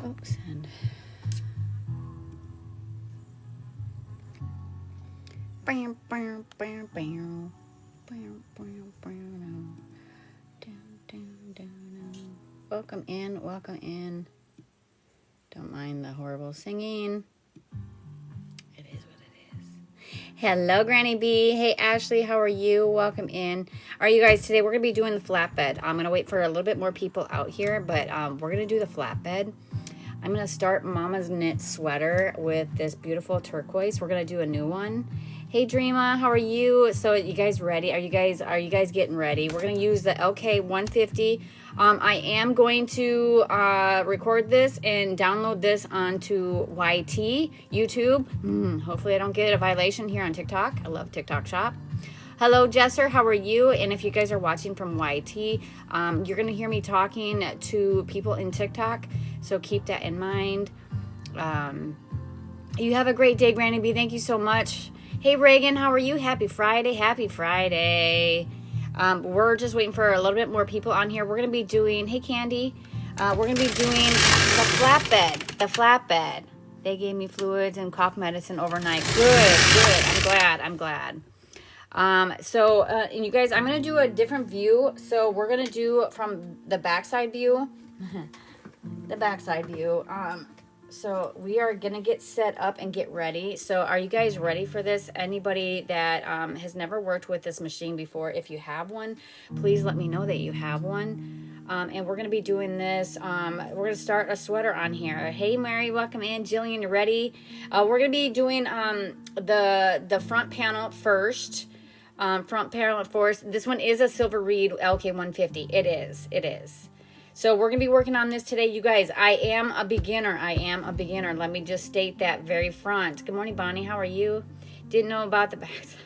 Oops, and bam, bam, bam, bam, bam, bam, bam. Welcome in, welcome in. Don't mind the horrible singing. It is what it is. Hello, Granny B. Hey, Ashley, how are you? Welcome in. All right, you guys, today we're going to be doing the flatbed. I'm going to wait for a little bit more people out here, but we're going to do the flatbed. I'm going to start Mama's Knit Sweater with this beautiful turquoise. We're going to do a new one. Hey, Dreama, how are you? So you guys ready? Are you guys getting ready? We're going to use the LK 150. I am going to record this and download this onto YT, YouTube. Hopefully I don't get a violation here on TikTok. I love TikTok Shop. Hello, Jesser. How are you? And if you guys are watching from YT, you're going to hear me talking to people in TikTok. So keep that in mind. You have a great day, Granny B. Thank you so much. Hey, Reagan. How are you? Happy Friday. Happy Friday. We're just waiting for a little bit more people on here. We're going to be doing, hey, Candy. We're going to be doing the flatbed. The flatbed. They gave me fluids and cough medicine overnight. Good. I'm glad. And you guys, I'm going to do a different view. So we're going to do from the backside view. So we are going to get set up and get ready. So are you guys ready for this? Anybody that has never worked with this machine before, if you have one, please let me know that you have one. And we're going to be doing this. We're going to start a sweater on here. Hey, Mary, welcome in. Jillian, you ready? We're going to be doing the front panel first. Front panel first. This one is a Silver Reed LK 150. It is. So we're going to be working on this today, you guys. I am a beginner. Let me just state that very front. Good morning, Bonnie. How are you? Didn't know about the backside.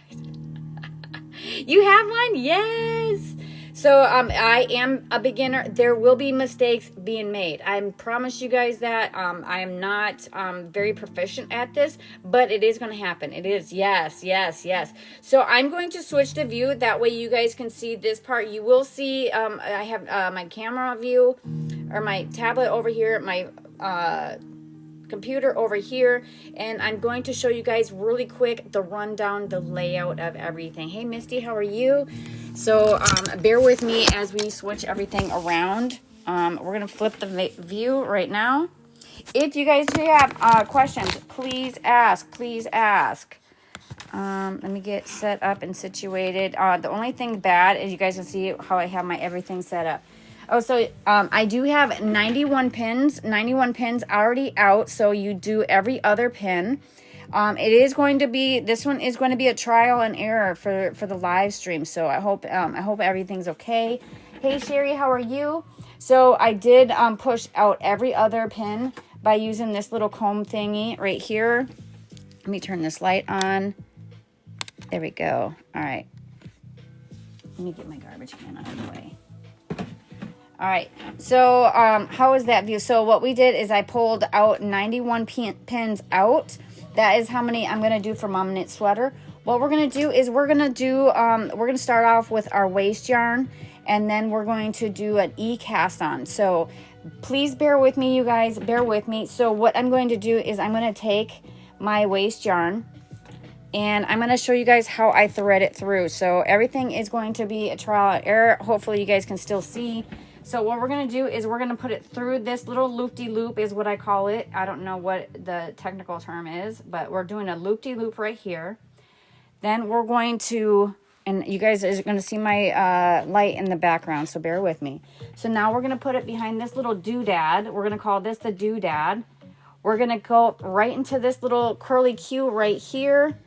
You have one? Yes. So I am a beginner. There will be mistakes being made. I promise you guys that. I am not very proficient at this, but it is going to happen. It is. Yes. So I'm going to switch the view. That way you guys can see this part. You will see I have my camera view or my tablet over here, my computer over here, and I'm going to show you guys really quick the rundown, the layout of everything. Hey, Misty, how are you? So bear with me as we switch everything around. We're going to flip the view right now. If you guys have questions, please ask. Let me get set up and situated. The only thing bad is you guys can see how I have my everything set up. Oh, so I do have 91 pins already out. So you do every other pin. This one is going to be a trial and error for the live stream. So I hope everything's okay. Hey, Sherry, how are you? So I did push out every other pin by using this little comb thingy right here. Let me turn this light on. There we go. All right. Let me get my garbage can out of the way. All right, so how is that view? So what we did is I pulled out 91 pins out. That is how many I'm going to do for Mama Knit Sweater. What we're going to do is we're going to start off with our waste yarn, and then we're going to do an E-cast on. So please bear with me, you guys, bear with me. So what I'm going to do is I'm going to take my waste yarn, and I'm going to show you guys how I thread it through. So everything is going to be a trial and error. Hopefully you guys can still see. So what we're going to do is we're going to put it through this little loop-de-loop is what I call it. I don't know what the technical term is, but we're doing a loop-de-loop right here. Then we're going to, and you guys are going to see my light in the background, so bear with me. So now we're going to put it behind this little doodad. We're going to call this the doodad. We're going to go right into this little curly Q right here.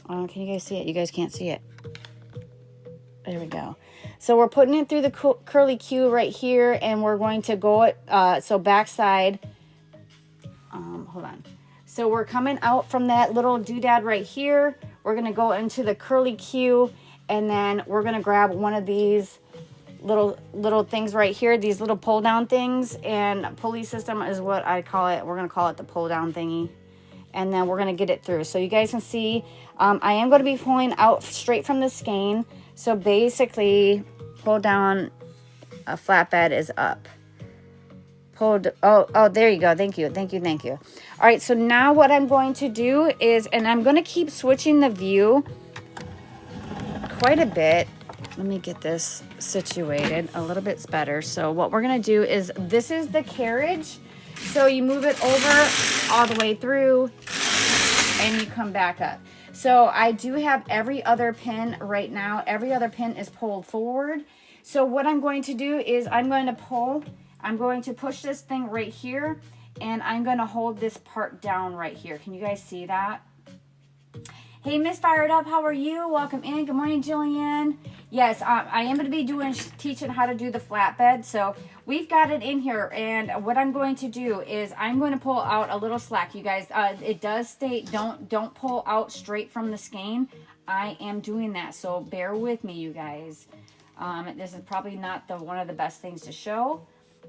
Can you guys see it? You guys can't see it. There we go. So we're putting it through the curly Q right here, and we're going to go it, so backside, hold on. So we're coming out from that little doodad right here. We're going to go into the curly Q, and then we're going to grab one of these little things right here, these little pull down things, and pulley system is what I call it. We're going to call it the pull down thingy. And then we're going to get it through. So you guys can see, I am going to be pulling out straight from the skein. So basically, pull down, a flatbed is up. pulled. Oh, there you go. Thank you. All right, so now what I'm going to do is, and I'm going to keep switching the view quite a bit. Let me get this situated a little bit better. So what we're going to do is, this is the carriage. So you move it over all the way through and you come back up. So I do have every other pin right now. Every other pin is pulled forward. So what I'm going to do is I'm going to push this thing right here, and I'm going to hold this part down right here. Can you guys see that? Hey, Miss Fired Up, how are you? Welcome in. Good morning, Jillian. Yes, I am going to be teaching how to do the flatbed. So we've got it in here, and what I'm going to do is I'm going to pull out a little slack, you guys. It does state don't pull out straight from the skein. I am doing that, so bear with me, you guys. This is probably not one of the best things to show.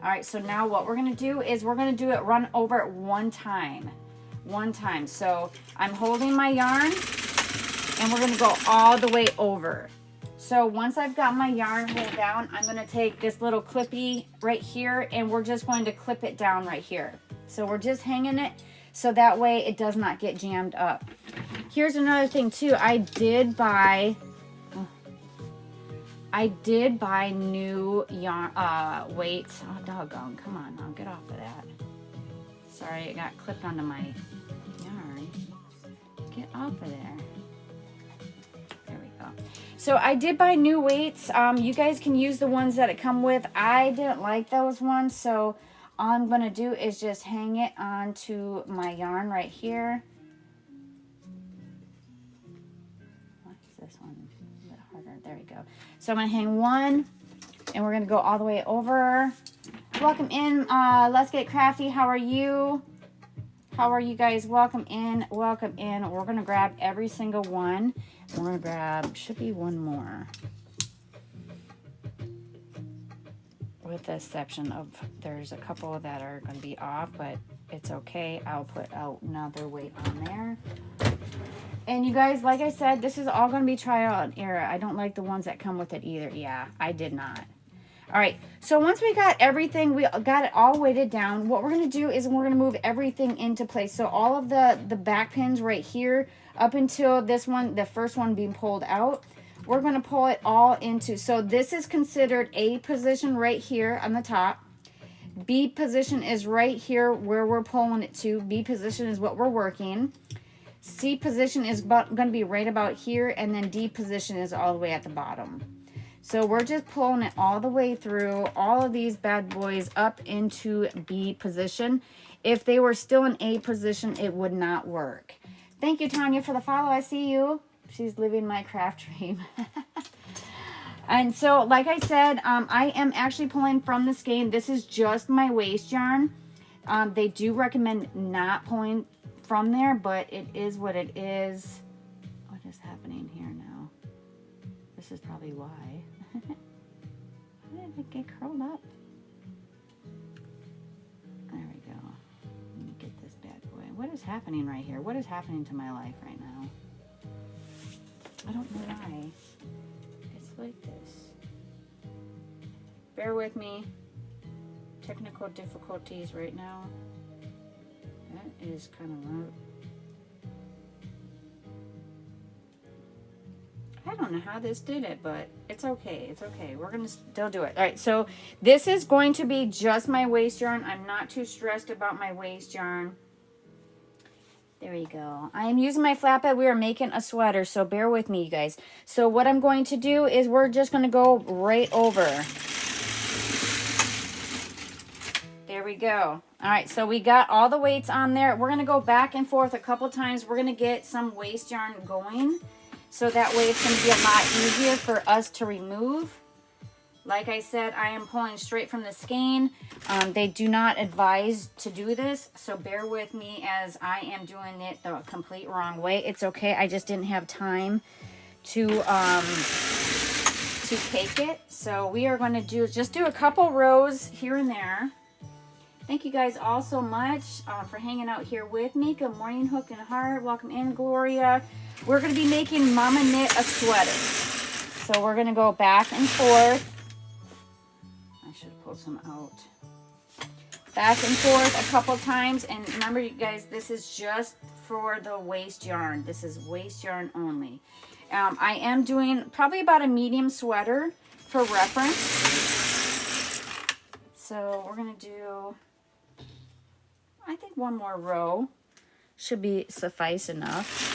All right, so now what we're going to do is we're going to do it run over it one time. So I'm holding my yarn, and we're going to go all the way over. So once I've got my yarn held down, I'm going to take this little clippy right here, and we're just going to clip it down right here. So we're just hanging it so that way it does not get jammed up. Here's another thing too. I did buy new yarn weights. Oh, doggone. Come on now, get off of that. Sorry, it got clipped onto my yarn. Get off of there. There we go. So I did buy new weights. You guys can use the ones that it come with. I didn't like those ones, so all I'm going to do is just hang it onto my yarn right here. What's this one? A bit harder. There we go. So I'm going to hang one, and we're going to go all the way over. Welcome in. Let's Get Crafty. How are you? How are you guys? Welcome in. We're going to grab every single one. We're going to grab, should be one more. With the exception of, there's a couple that are going to be off, but it's okay. I'll put out another weight on there. And you guys, like I said, this is all going to be trial and error. I don't like the ones that come with it either. Yeah, I did not. All right, so once we got everything, we got it all weighted down, what we're going to do is we're going to move everything into place. So all of the back pins right here, up until this one, the first one being pulled out, we're going to pull it all into. So this is considered A position right here on the top. B position is right here where we're pulling it to. B position is what we're working. C position is going to be right about here, and then D position is all the way at the bottom. So we're just pulling it all the way through all of these bad boys up into B position. If they were still in A position, it would not work. Thank you, Tanya, for the follow. I see you. She's living my craft dream. And so, like I said, I am actually pulling from the skein. This is just my waste yarn. They do recommend not pulling from there, but it is what it is. What is happening here now? This is probably why. Why did it get curled up? There we go. Let me get this bad boy. What is happening right here? What is happening to my life right now? I don't know why. It's like this. Bear with me. Technical difficulties right now. That is kind of rough. I don't know how this did it, but it's okay. It's okay. We're going to still do it. All right, so this is going to be just my waste yarn. I'm not too stressed about my waste yarn. There you go. I am using my flatbed. We are making a sweater, so bear with me, you guys. So what I'm going to do is we're just going to go right over. There we go. All right, so we got all the weights on there. We're going to go back and forth a couple times. We're going to get some waste yarn going. So that way it's going to be a lot easier for us to remove. Like I said, I am pulling straight from the skein. They do not advise to do this, so bear with me as I am doing it the complete wrong way. It's okay. I just didn't have time to cake it. So we are going to just do a couple rows here and there. Thank you guys all so much for hanging out here with me. Good morning, Hook and Heart. Welcome in, Gloria. We're going to be making Mama Knit a sweater. So we're going to go back and forth. I should pull some out. back and forth a couple times. And remember, you guys, this is just for the waist yarn. This is waist yarn only. I am doing probably about a medium sweater for reference. So we're going to do, I think, one more row should be suffice enough.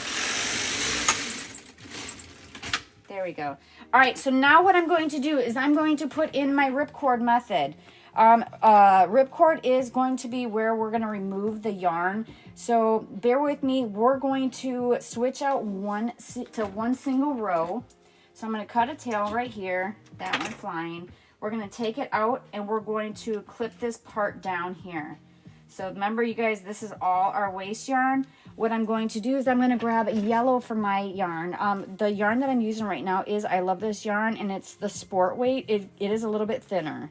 There we go. All right, so now what I'm going to do is I'm going to put in my ripcord method. Ripcord is going to be where we're going to remove the yarn. So bear with me. We're going to switch out one single row. So I'm going to cut a tail right here. That one's flying. We're going to take it out and we're going to clip this part down here. So remember, you guys, this is all our waist yarn. What I'm going to do is I'm going to grab a yellow for my yarn. The yarn that I'm using right now is, I love this yarn, and it's the sport weight. It is a little bit thinner.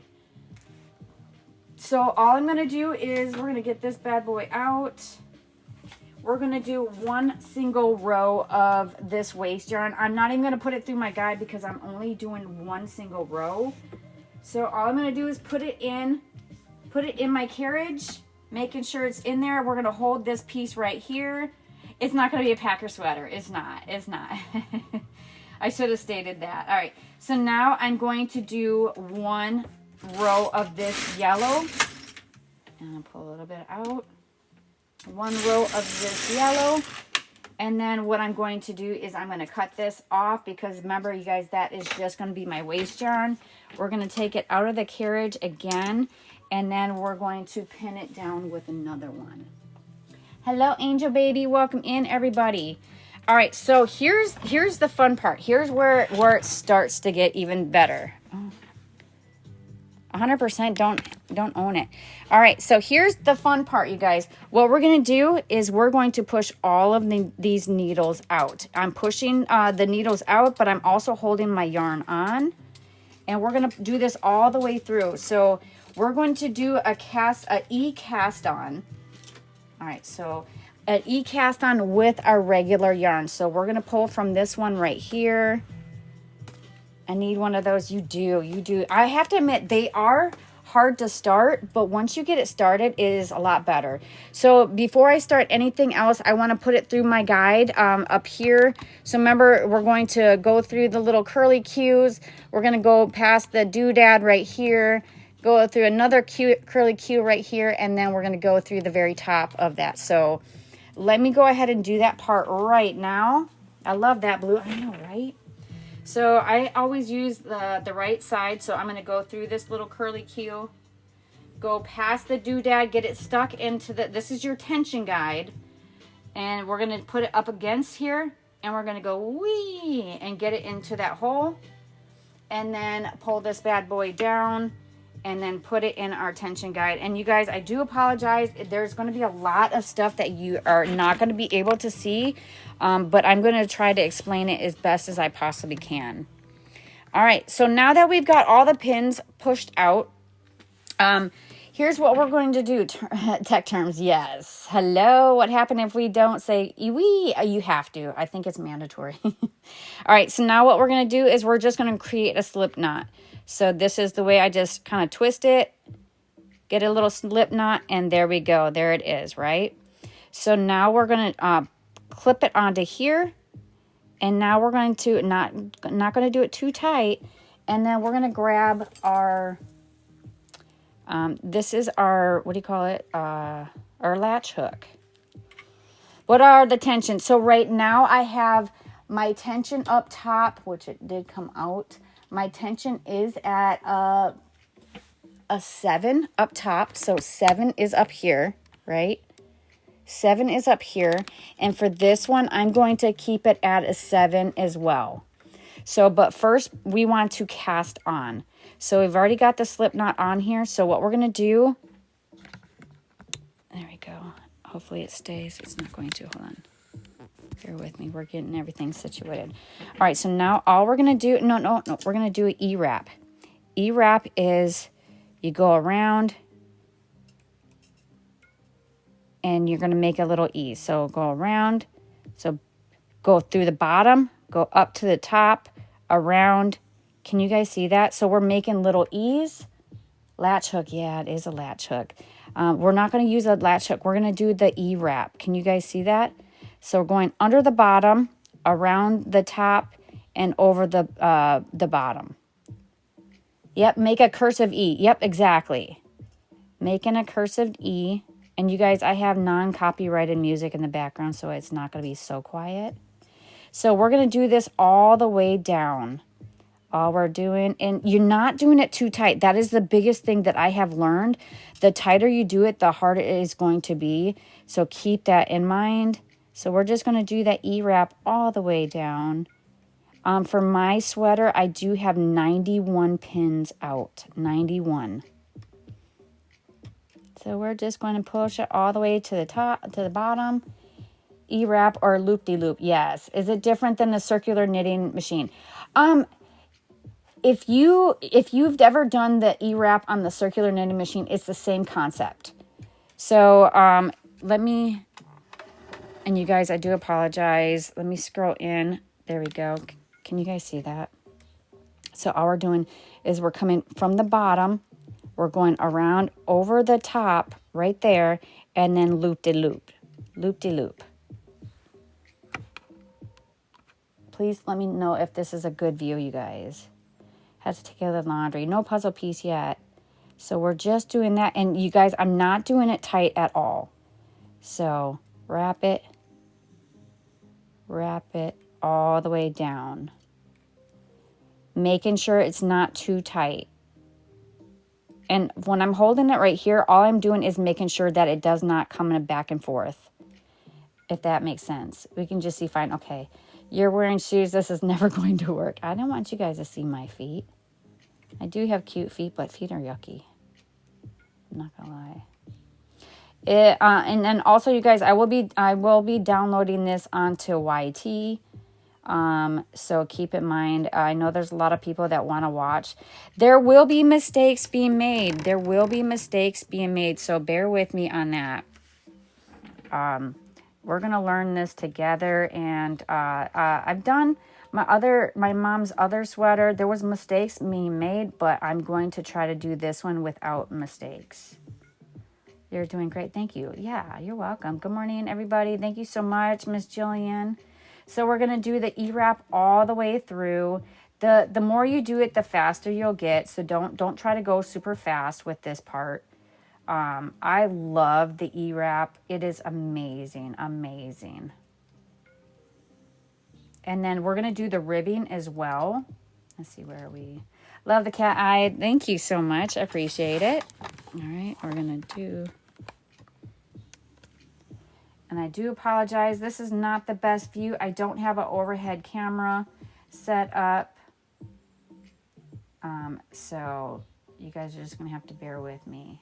So all I'm going to do is we're going to get this bad boy out. We're going to do one single row of this waist yarn. I'm not even going to put it through my guide because I'm only doing one single row. So all I'm going to do is put it in my carriage, making sure it's in there. We're going to hold this piece right here. It's not going to be a Packer sweater. It's not. It's not. I should have stated that. All right. So now I'm going to do one row of this yellow. And I'll pull a little bit out. One row of this yellow. And then what I'm going to do is I'm going to cut this off because remember, you guys, that is just going to be my waist yarn. We're going to take it out of the carriage again. And then we're going to pin it down with another one. Hello, Angel Baby. Welcome in, everybody. All right, so here's the fun part. Here's where it starts to get even better. 100% don't own it. All right, so here's the fun part, you guys. What we're going to do is we're going to push all of these needles out. I'm pushing the needles out, but I'm also holding my yarn on. And we're going to do this all the way through. So we're going to do a E cast on. All right, so an E cast on with our regular yarn. So we're going to pull from this one right here. I need one of those. You do. I have to admit, they are hard to start, but once you get it started, it is a lot better. So before I start anything else, I want to put it through my guide up here. So remember, we're going to go through the little curly cues. We're going to go past the doodad right here, go through another curly cue right here, and then we're going to go through the very top of that. So let me go ahead and do that part right now. I love that blue. I know, right? So I always use the right side. So I'm going to go through this little curly cue, go past the doodad, get it stuck into this is your tension guide. And we're going to put it up against here, and we're going to go wee and get it into that hole. And then pull this bad boy down and then put it in our tension guide. And you guys, I do apologize. There's going to be a lot of stuff that you are not going to be able to see. But I'm going to try to explain it as best as I possibly can. All right, so now that we've got all the pins pushed out, here's what we're going to do. Tech terms, yes. Hello, what happened if we don't say iwi? You have to. I think it's mandatory. All right, so now what we're going to do is we're just going to create a slip knot. So this is the way I just kind of twist it, get a little slip knot, and there we go. There it is, right? So now we're going to clip it onto here, and now we're going to not going to do it too tight, and then we're going to grab our this is our, what do you call it, our latch hook. What are the tensions? So right now I have my tension up top, which it did come out. My tension is at a 7 up top, so 7 is up here, right? 7 is up here, and for this one, I'm going to keep it at a 7 as well. So, but first, we want to cast on. So we've already got the slip knot on here, so what we're going to do, there we go. Hopefully it stays. It's not going to. Hold on. Bear with me. We're getting everything situated. All right, so now all we're going to do, no, we're going to do an E-wrap. E-wrap is you go around, and you're going to make a little E. So go around, so go through the bottom, go up to the top, around. Can you guys see that? So we're making little E's. Latch hook, yeah, it is a latch hook. We're not going to use a latch hook. We're going to do the E-wrap. Can you guys see that? So we're going under the bottom, around the top, and over the bottom. Yep, make a cursive E. Yep, exactly. Making a cursive E. And you guys, I have non-copyrighted music in the background, so it's not going to be so quiet. So we're going to do this all the way down. All we're doing, and you're not doing it too tight. That is the biggest thing that I have learned. The tighter you do it, the harder it is going to be. So keep that in mind. So we're just going to do that E-wrap all the way down. For my sweater, I do have 91 pins out. 91. So we're just going to push it all the way to the top, to the bottom. E-wrap or loop-de-loop. Yes. Is it different than the circular knitting machine? If you've ever done the E-wrap on the circular knitting machine, it's the same concept. So let me, and you guys, I do apologize. Let me scroll in. There we go. Can you guys see that? So all we're doing is we're coming from the bottom. We're going around over the top right there, and then loop-de-loop. Loop-de-loop. Please let me know if this is a good view, you guys. Has to take out the laundry. No puzzle piece yet. So we're just doing that. And you guys, I'm not doing it tight at all. So wrap it all the way down. Making sure it's not too tight. And when I'm holding it right here, all I'm doing is making sure that it does not come back and forth. If that makes sense. We can just see fine. Okay. You're wearing shoes. This is never going to work. I don't want you guys to see my feet. I do have cute feet, but feet are yucky. I'm not gonna lie. And then also, you guys, I will be downloading this onto YT. So keep in mind, I know there's a lot of people that want to watch. There will be mistakes being made. There will be mistakes being made. So bear with me on that. We're going to learn this together. And I've done my mom's other sweater. There was mistakes being made, but I'm going to try to do this one without mistakes. You're doing great. Thank you. Yeah, you're welcome. Good morning, everybody. Thank you so much, Miss Jillian. So we're going to do the E-wrap all the way through. The more you do it, the faster you'll get. So don't try to go super fast with this part. I love the E-wrap. It is amazing, amazing. And then we're going to do the ribbing as well. Let's see, where are we? Love the cat eye. Thank you so much. I appreciate it. All right, we're going to do... And I do apologize. This is not the best view. I don't have an overhead camera set up. So you guys are just going to have to bear with me.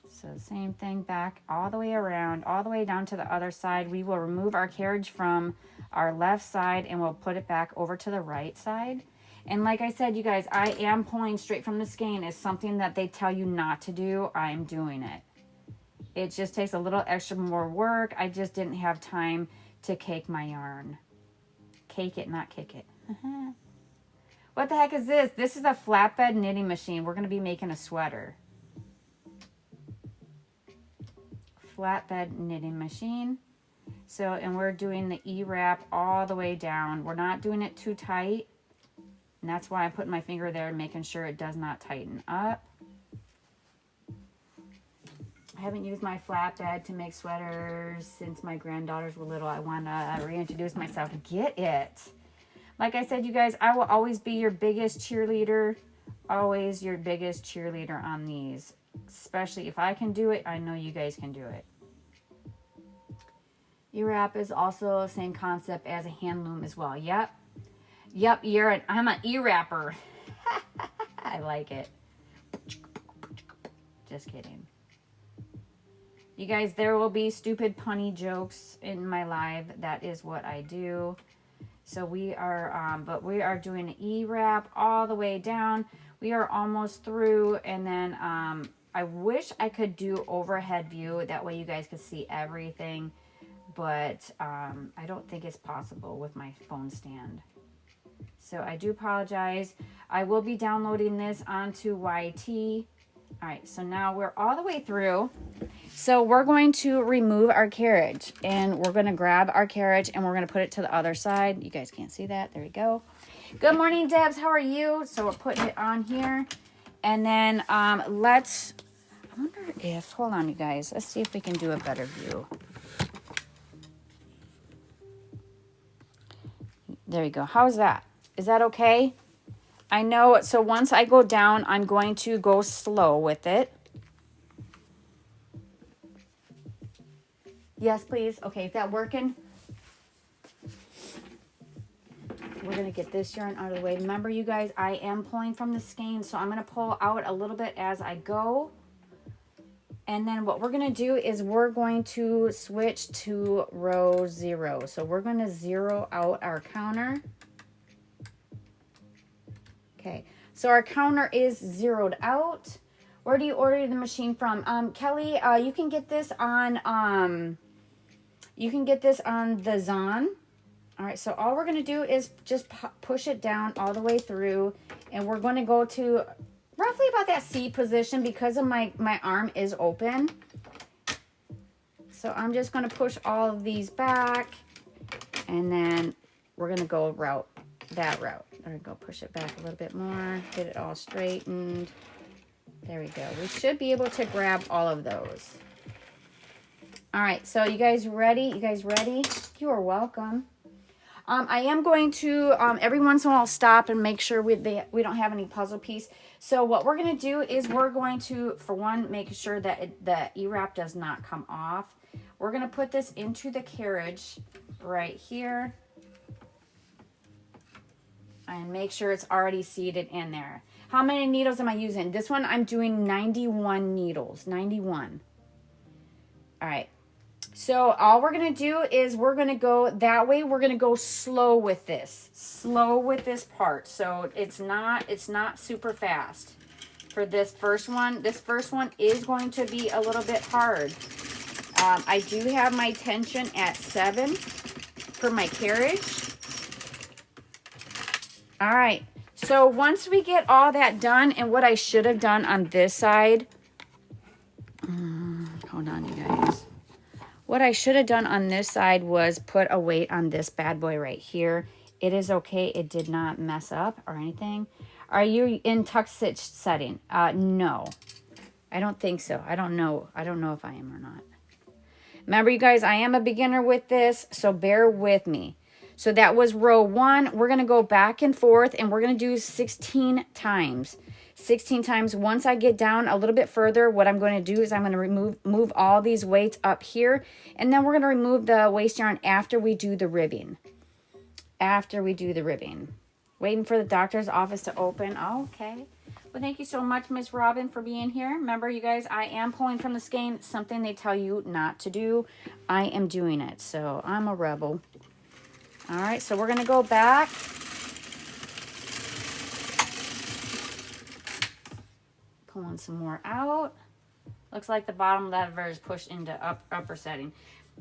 So same thing, back all the way around, all the way down to the other side. We will remove our carriage from our left side and we'll put it back over to the right side. And like I said, you guys, I am pulling straight from the skein. It's something that they tell you not to do. I'm doing it. It just takes a little extra more work. I just didn't have time to cake my yarn. Cake it, not kick it. What the heck is this? This is a flatbed knitting machine. We're going to be making a sweater. Flatbed knitting machine. So, and we're doing the E-wrap all the way down. We're not doing it too tight. And that's why I'm putting my finger there and making sure it does not tighten up. I haven't used my flatbed to make sweaters since my granddaughters were little. I want to reintroduce myself. Get it. Like I said, you guys, I will always be your biggest cheerleader. Always your biggest cheerleader on these. Especially if I can do it, I know you guys can do it. E-wrap is also the same concept as a hand loom as well. Yep. Yep, I'm an E-wrapper. I like it. Just kidding. You guys, there will be stupid punny jokes in my live. That is what I do. So we are, but we are doing an E-wrap all the way down. We are almost through. And then I wish I could do overhead view. That way you guys could see everything. But I don't think it's possible with my phone stand. So I do apologize. I will be downloading this onto YT. All right, so now we're all the way through. So we're going to remove our carriage, and we're going to grab our carriage and we're going to put it to the other side. You guys can't see that. There we go. Good morning, Debs. How are you? So we're putting it on here. And then I wonder if, hold on, you guys. Let's see if we can do a better view. There you go. How's that? Is that okay? I know, so once I go down, I'm going to go slow with it. Yes, please. Okay, is that working? We're going to get this yarn out of the way. Remember, you guys, I am pulling from the skein, so I'm going to pull out a little bit as I go. And then what we're going to do is we're going to switch to row 0. So we're going to 0 out our counter. Okay, so our counter is zeroed out. Where do you order the machine from? Kelly, you can get this on the Zon. All right, so all we're going to do is just push it down all the way through, and we're going to go to roughly about that C position because of my arm is open. So I'm just going to push all of these back, and then we're going to go that route. There we go. Push it back a little bit more. Get it all straightened. There we go. We should be able to grab all of those. All right. So you guys ready? You guys ready? You are welcome. I am going to, every once in a while, stop and make sure we don't have any puzzle piece. So what we're going to do is we're going to, for one, make sure that the E-wrap does not come off. We're going to put this into the carriage right here. And make sure it's already seated in there. How many needles am I using? This one I'm doing 91 needles. 91. All right. So all we're going to do is we're going to go that way. We're going to go slow with this. Slow with this part. So it's not super fast for this first one. This first one is going to be a little bit hard. I do have my tension at 7 for my carriage. All right, so once we get all that done, and what I should have done on this side, hold on, you guys. What I should have done on this side was put a weight on this bad boy right here. It is okay. It did not mess up or anything. Are you in tuck stitch setting? No, I don't think so. I don't know. I don't know if I am or not. Remember, you guys, I am a beginner with this, so bear with me. So that was row 1. We're going to go back and forth, and we're going to do 16 times. 16 times. Once I get down a little bit further, what I'm going to do is I'm going to move all these weights up here, and then we're going to remove the waste yarn after we do the ribbing. Waiting for the doctor's office to open. Okay. Well, thank you so much, Miss Robin, for being here. Remember, you guys, I am pulling from the skein. Something they tell you not to do. I am doing it, so I'm a rebel. All right, so we're going to go back. Pulling some more out. Looks like the bottom lever is pushed into upper setting.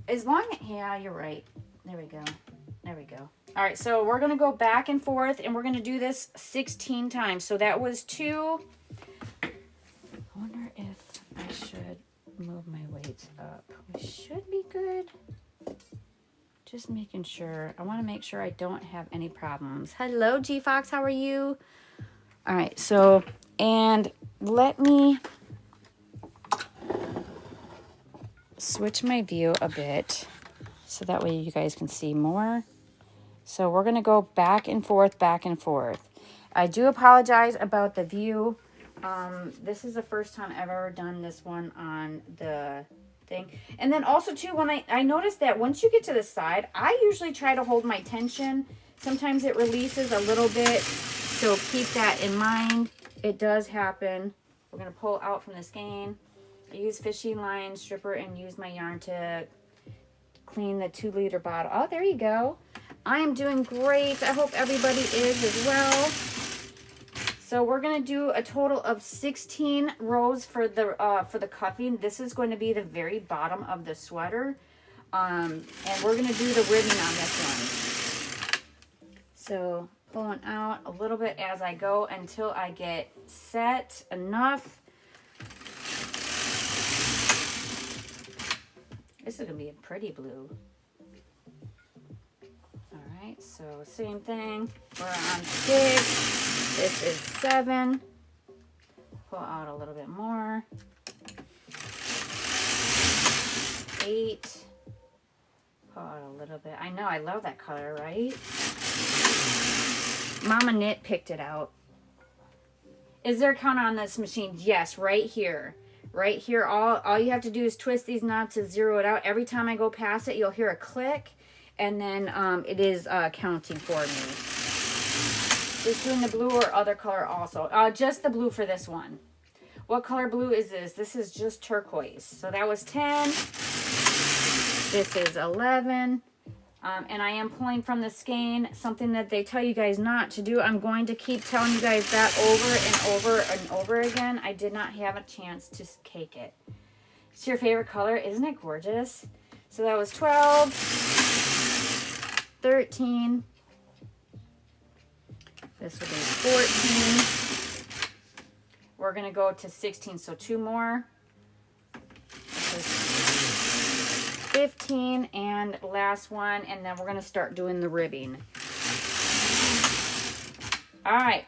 As long as, yeah, you're right. There we go. There we go. All right, so we're going to go back and forth, and we're going to do this 16 times. So that was 2. I wonder if I should move my weights up. We should be good. Just making sure. I want to make sure I don't have any problems. Hello, G-Fox. How are you? All right. So, and let me switch my view a bit so that way you guys can see more. So we're going to go back and forth, back and forth. I do apologize about the view. This is the first time I've ever done this one on the thing. And then also too, when I noticed that once you get to the side, I usually try to hold my tension. Sometimes it releases a little bit, so keep that in mind. It does happen. We're going to pull out from the skein. I use fishing line stripper and use my yarn to clean the 2-liter bottle. Oh, there you go. I am doing great. I hope everybody is as well. So we're going to do a total of 16 rows for the cuffing. This is going to be the very bottom of the sweater. And we're going to do the ribbing on this one. So pulling out a little bit as I go until I get set enough. This is going to be a pretty blue. All right, so same thing. We're on 6. This is 7. Pull out a little bit more. 8. Pull out a little bit. I know, I love that color, right? Mama Knit picked it out. Is there a counter on this machine? Yes, right here. Right here, all you have to do is twist these knobs to zero it out. Every time I go past it, you'll hear a click, and then it is counting for me. Just doing the blue or other color also. Just the blue for this one. What color blue is this? This is just turquoise. So that was 10. This is 11. And I am pulling from the skein, something that they tell you guys not to do. I'm going to keep telling you guys that over and over and over again. I did not have a chance to cake it. It's your favorite color. Isn't it gorgeous? So that was 12, 13. This will be 14. We're going to go to 16, so 2 more. This is 15, and last one, and then we're going to start doing the ribbing. All right.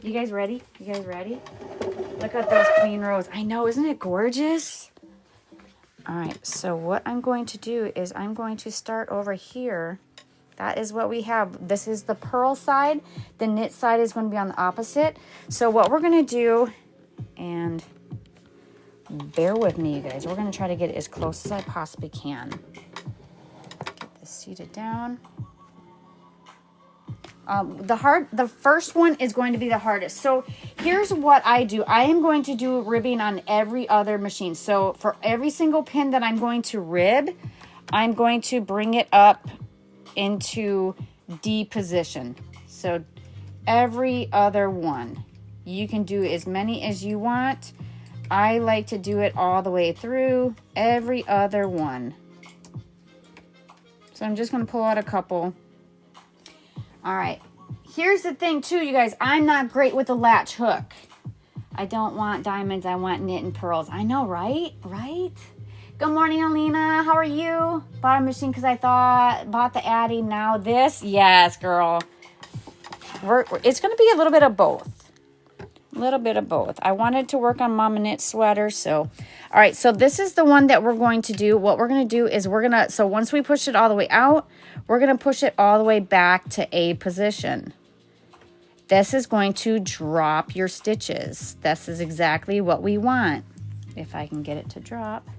You guys ready? You guys ready? Look at those clean rows. I know, isn't it gorgeous? All right, so what I'm going to do is I'm going to start over here. That is what we have. This is the purl side. The knit side is going to be on the opposite. So what we're going to do, and bear with me, you guys. We're going to try to get it as close as I possibly can. Get this seated down. The first one is going to be the hardest. So here's what I do. I am going to do ribbing on every other machine. So for every single pin that I'm going to rib, I'm going to bring it up into D position. So every other one. You can do as many as you want. I like to do it all the way through every other one. So I'm just going to pull out a couple. All right. Here's the thing too, you guys. I'm not great with the latch hook. I don't want diamonds. I want knit and pearls. I know, right? Right? Good morning, Alina. How are you? Bought a machine because I thought, bought the Addy, now this. Yes, girl. It's going to be a little bit of both. A little bit of both. I wanted to work on Mama Knit sweater, so. All right, so this is the one that we're going to do. What we're going to do is so once we push it all the way out, we're going to push it all the way back to A position. This is going to drop your stitches. This is exactly what we want. If I can get it to drop.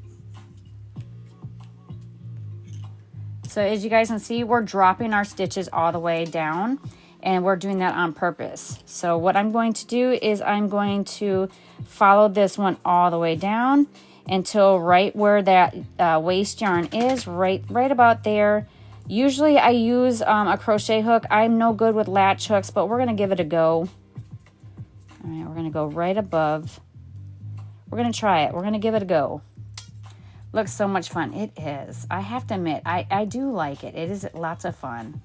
So as you guys can see, we're dropping our stitches all the way down. And we're doing that on purpose. So what I'm going to do is I'm going to follow this one all the way down until right where that waste yarn is, right about there. Usually I use a crochet hook. I'm no good with latch hooks, but we're gonna give it a go. All right, we're gonna go right above. We're gonna try it. We're gonna give it a go. Looks so much fun. It is. I have to admit, I do like it. It is lots of fun.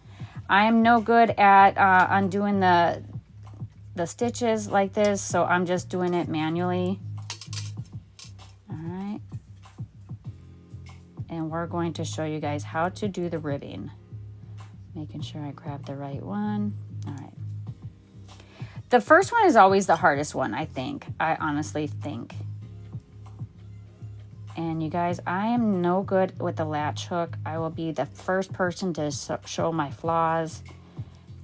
I am no good at undoing the stitches like this, so I'm just doing it manually. All right. And we're going to show you guys how to do the ribbing. Making sure I grab the right one. All right. The first one is always the hardest one, I think. I honestly think. And you guys, I am no good with the latch hook. I will be the first person to show my flaws.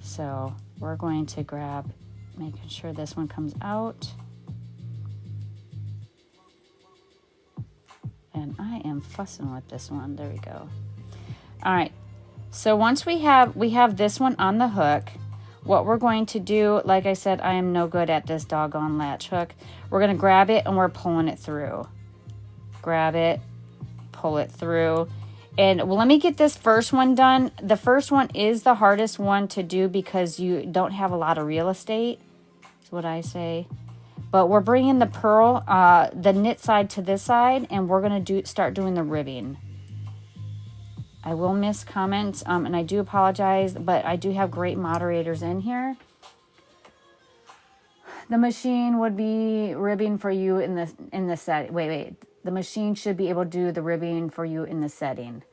So we're going to grab, making sure this one comes out. And I am fussing with this one. There we go. All right. So once we have this one on the hook, what we're going to do, like I said, I am no good at this doggone latch hook. We're going to grab it and we're pulling it through. Grab it, pull it through. And well, let me get this first one done. The first one is the hardest one to do because you don't have a lot of real estate, is what I say. But we're bringing the purl, the knit side to this side, and we're going to start doing the ribbing. I will miss comments, and I do apologize, but I do have great moderators in here. The machine would be ribbing for you in the set. Wait. The machine should be able to do the ribbing for you in the setting.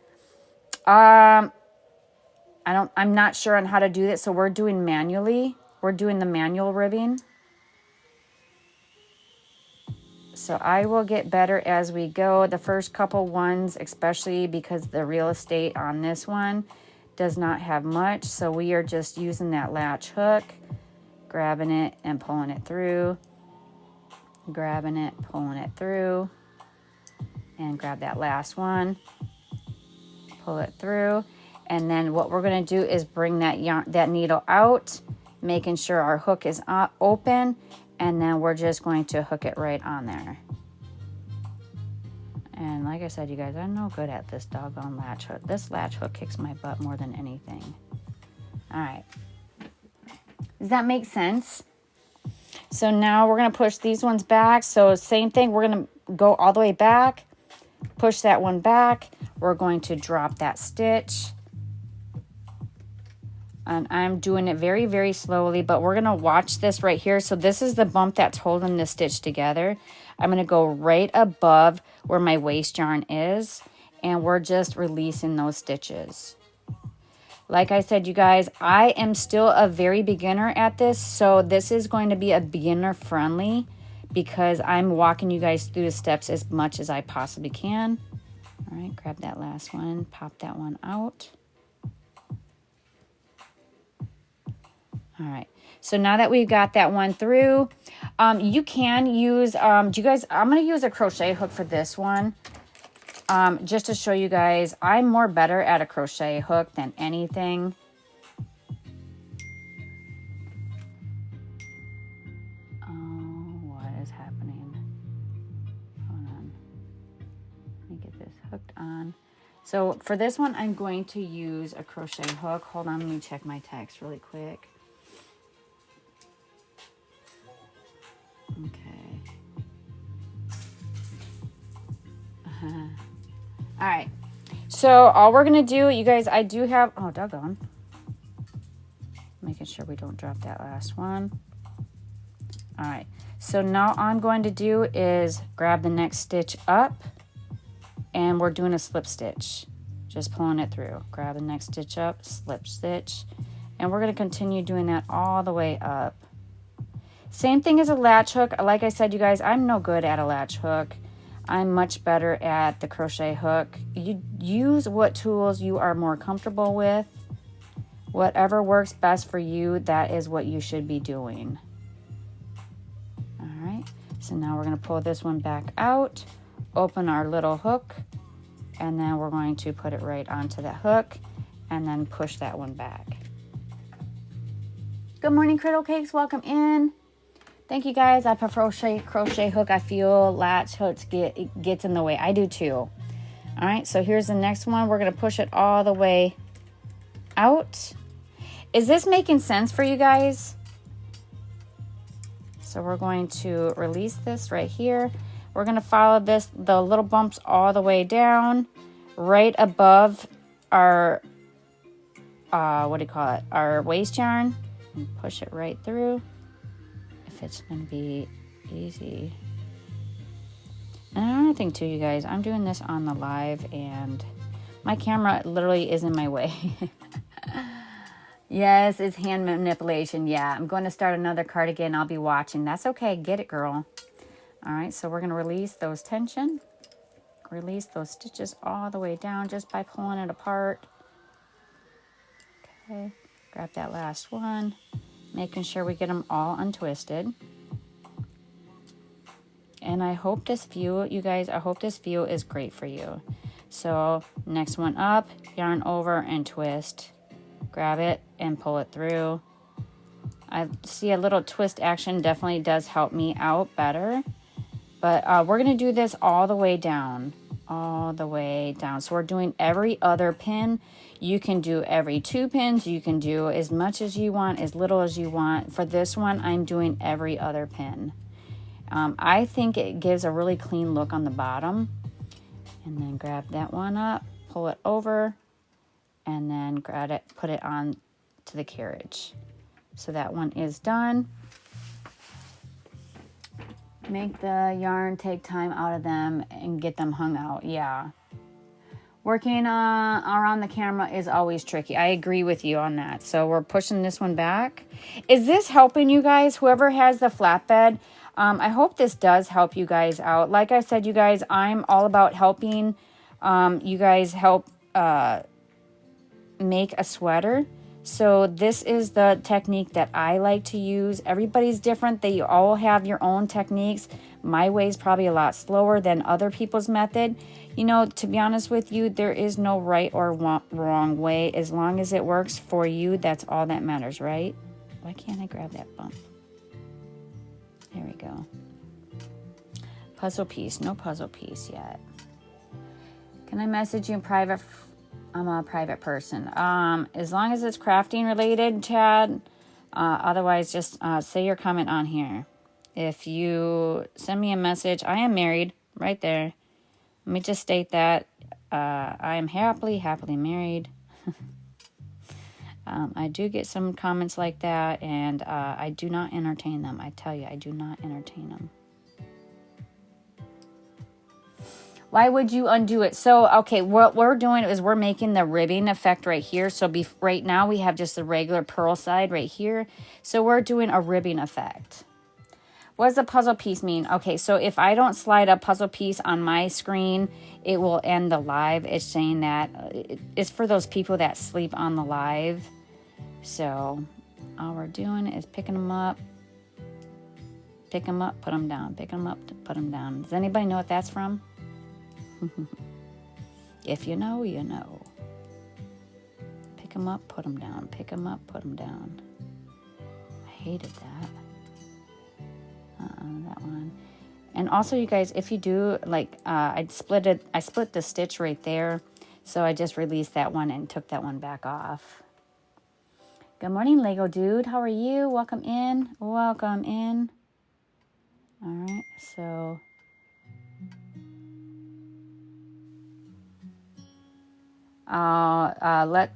I'm not sure on how to do this, so we're doing manually. We're doing the manual ribbing. So I will get better as we go. The first couple ones, especially because the real estate on this one does not have much. So we are just using that latch hook, grabbing it and pulling it through, grabbing it, pulling it through, and grab that last one, pull it through. And then what we're going to do is bring that needle out, making sure our hook is open. And then we're just going to hook it right on there. And like I said, you guys, I'm no good at this doggone latch hook. This latch hook kicks my butt more than anything. All right. Does that make sense? So now we're going to push these ones back. So same thing. We're going to go all the way back. Push that one back. We're going to drop that stitch. And I'm doing it very, very slowly, but we're going to watch this right here. So this is the bump that's holding the stitch together. I'm going to go right above where my waist yarn is, and we're just releasing those stitches. Like I said, you guys, I am still a very beginner at this, so this is going to be a beginner friendly because I'm walking you guys through the steps as much as I possibly can. All right, grab that last one, pop that one out. All right, so now that we've got that one through, you can use, I'm going to use a crochet hook for this one, just to show you guys, I'm more better at a crochet hook than anything. Oh, what is happening? Hold on, let me get this hooked on. So for this one, I'm going to use a crochet hook. Hold on, let me check my text really quick. Okay. All right. So all we're going to do, you guys, I do have, oh, doggone. Making sure we don't drop that last one. All right. So now all I'm going to do is grab the next stitch up, and we're doing a slip stitch. Just pulling it through. Grab the next stitch up, slip stitch, and we're going to continue doing that all the way up. Same thing as a latch hook. Like I said, you guys, I'm no good at a latch hook. I'm much better at the crochet hook. You use what tools you are more comfortable with. Whatever works best for you, that is what you should be doing. All right, so now we're going to pull this one back out, open our little hook, and then we're going to put it right onto that hook and then push that one back. Good morning, Criddle Cakes. Welcome in. Thank you, guys. I prefer crochet hook. I feel latch hooks gets in the way. I do too. All right, so here's the next one. We're going to push it all the way out. Is this making sense for you guys? So we're going to release this right here. We're going to follow this, the little bumps all the way down, right above our, our waist yarn, and push it right through. It's going to be easy. And another thing too, you guys, I'm doing this on the live and my camera literally is in my way. Yes, it's hand manipulation. Yeah, I'm going to start another cardigan. I'll be watching. That's okay. Get it, girl. All right, so we're going to release those tension. Release those stitches all the way down just by pulling it apart. Okay, grab that last one. Making sure we get them all untwisted. And I hope this view, you guys, I hope this view is great for you. So next one up, yarn over and twist. Grab it and pull it through. I see a little twist action definitely does help me out better. But we're going to do this all the way down. All the way down. So we're doing every other pin. You can do every 2 pins. You can do as much as you want, as little as you want. For this one, I'm doing every other pin. I think it gives a really clean look on the bottom. And then grab that one up, pull it over, and then grab it, put it on to the carriage. So that one is done. Make the yarn take time out of them and get them hung out. Yeah. Working around the camera is always tricky. I agree with you on that. So we're pushing this one back. Is this helping you guys? Whoever has the flatbed, I hope this does help you guys out. Like I said, you guys, I'm all about helping you guys help make a sweater. So this is the technique that I like to use. Everybody's different. They all have your own techniques. My way is probably a lot slower than other people's method. You know, to be honest with you, there is no right or wrong way. As long as it works for you, that's all that matters, right? Why can't I grab that bump? There we go. Puzzle piece. No puzzle piece yet. Can I message you in private? I'm a private person. As long as it's crafting related, Chad. Otherwise, just say your comment on here. If you send me a message, I am married. Right there. Let me just state that. I am happily married. I do get some comments like that, and I do not entertain them. I tell you, I do not entertain them. Why would you undo it? So, okay, what we're doing is we're making the ribbing effect right here. So right now we have just the regular purl side right here. So we're doing a ribbing effect. What does a puzzle piece mean? Okay, so if I don't slide a puzzle piece on my screen, it will end the live. It's saying that it's for those people that sleep on the live. So all we're doing is picking them up, pick them up, put them down, pick them up, put them down. Does anybody know what that's from? If you know, you know. Pick them up, put them down. Pick them up, put them down. I hated that. That one. And also, you guys, if you do, like, I split the stitch right there. So I just released that one and took that one back off. Good morning, Lego Dude. How are you? Welcome in. Welcome in. All right, so...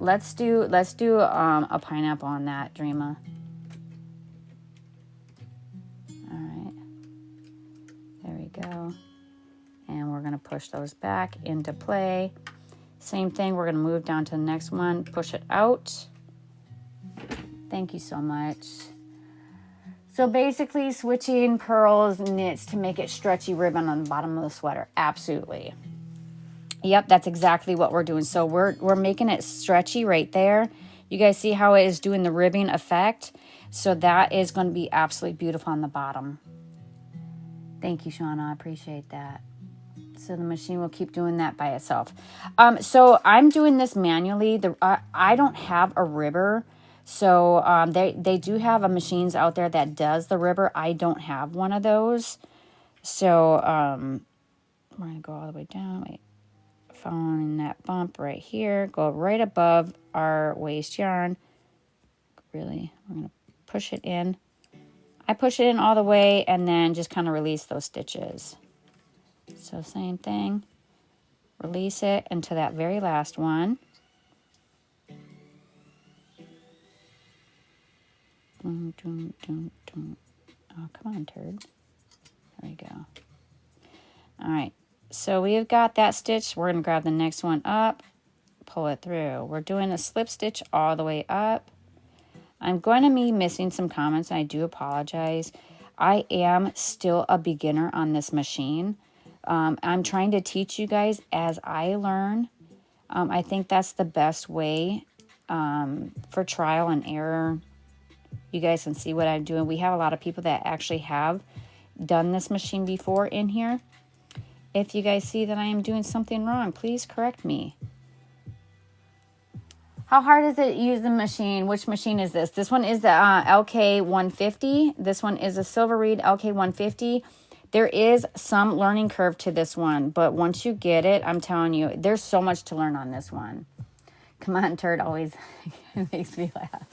let's do a pineapple on that, Dreama. All right, there we go, and we're gonna push those back into play. Same thing, we're gonna move down to the next one, push it out. Thank you so much. So basically, switching purls and knits to make it stretchy ribbon on the bottom of the sweater. Absolutely. Yep, that's exactly what we're doing. So we're making it stretchy right there. You guys see how it is doing the ribbing effect? So that is going to be absolutely beautiful on the bottom. Thank you, Shauna. I appreciate that. So the machine will keep doing that by itself. So I'm doing this manually. I don't have a ribber. So they do have machines out there that does the ribber. I don't have one of those. So we're going to go all the way down. Wait. Following that bump right here, go right above our waist yarn. Really, we're going to push it in. I push it in all the way and then just kind of release those stitches. So same thing. Release it into that very last one. Oh, come on, turd. There we go. All right. So we've got that stitch. We're going to grab the next one up, pull it through. We're doing a slip stitch all the way up. I'm going to be missing some comments, and I do apologize. I am still a beginner on this machine. I'm trying to teach you guys as I learn. I think that's the best way for trial and error. You guys can see what I'm doing. We have a lot of people that actually have done this machine before in here. If you guys see that I am doing something wrong, please correct me. How hard is it to use the machine? Which machine is this? This one is the LK150. This one is a Silver Reed LK150. There is some learning curve to this one, but once you get it, I'm telling you, there's so much to learn on this one. Come on, turd always makes me laugh.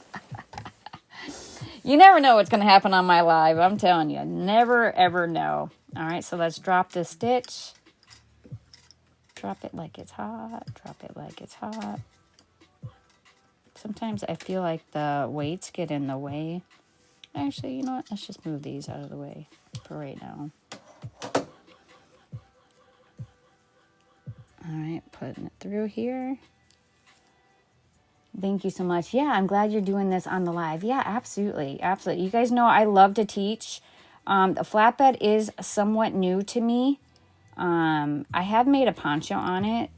You never know what's going to happen on my live. I'm telling you, never, ever know. All right, so let's drop this stitch. Drop it like it's hot. Drop it like it's hot. Sometimes I feel like the weights get in the way. Actually, you know what? Let's just move these out of the way for right now. All right, putting it through here. Thank you so much. Yeah, I'm glad you're doing this on the live. Yeah, absolutely. Absolutely. You guys know I love to teach. The flatbed is somewhat new to me. I have made a poncho on it.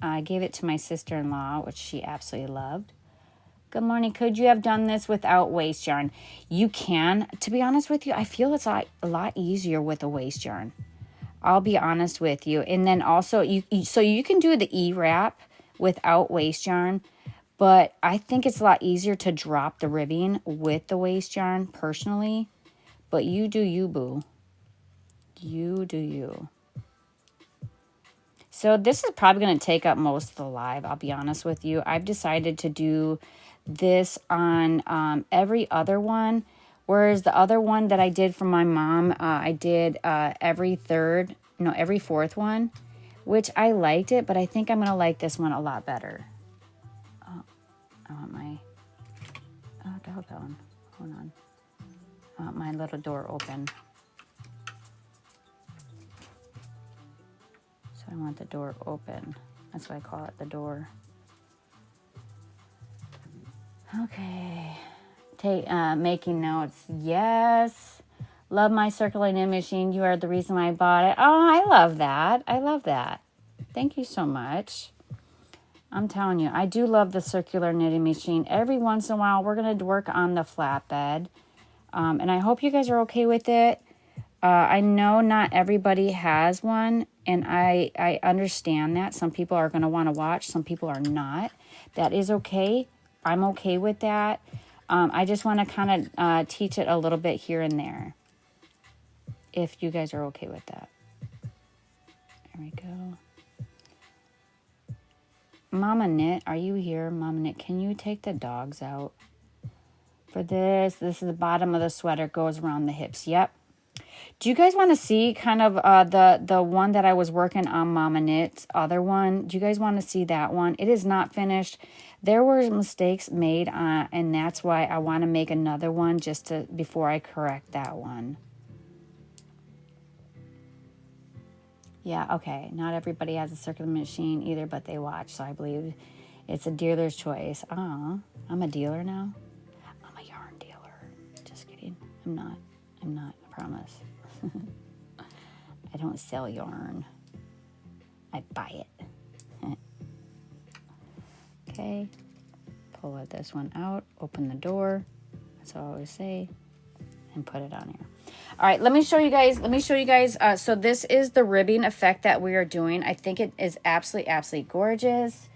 I gave it to my sister-in-law, which she absolutely loved. Good morning. Could you have done this without waste yarn? You can. To be honest with you, I feel it's a lot easier with a waste yarn. I'll be honest with you. And then also, so you can do the E-wrap without waste yarn. But I think it's a lot easier to drop the ribbing with the waste yarn personally. But you do you, boo. You do you. So this is probably going to take up most of the live, I'll be honest with you. I've decided to do this on every other one. Whereas the other one that I did for my mom, I did every fourth one. Which I liked it, but I think I'm going to like this one a lot better. I want my, doggone, hold on. I want my little door open. So I want the door open. That's why I call it the door. Okay. Making notes. Yes. Love my circular knit machine. You are the reason why I bought it. Oh, I love that. I love that. Thank you so much. I'm telling you, I do love the circular knitting machine. Every once in a while, we're going to work on the flatbed. And I hope you guys are okay with it. I know not everybody has one, and I understand that. Some people are going to want to watch. Some people are not. That is okay. I'm okay with that. I just want to kind of teach it a little bit here and there, if you guys are okay with that. There we go. Mama Knit, are you here? Mama Knit, can you take the dogs out? For this is the bottom of the sweater, goes around the hips. Yep. Do you guys want to see kind of the one that I was working on Mama Knit's other one? Do you guys want to see that one? It is not finished. There were mistakes made, and that's why I want to make another one before I correct that one. Yeah, okay. Not everybody has a circular machine either, but they watch, so I believe it's a dealer's choice. Oh, I'm a dealer now? I'm a yarn dealer. Just kidding. I'm not, I promise. I don't sell yarn. I buy it. Okay. Pull this one out. Open the door. That's what I always say. And put it on here. All right, let me show you guys. So this is the ribbing effect that we are doing. I think it is absolutely, absolutely gorgeous.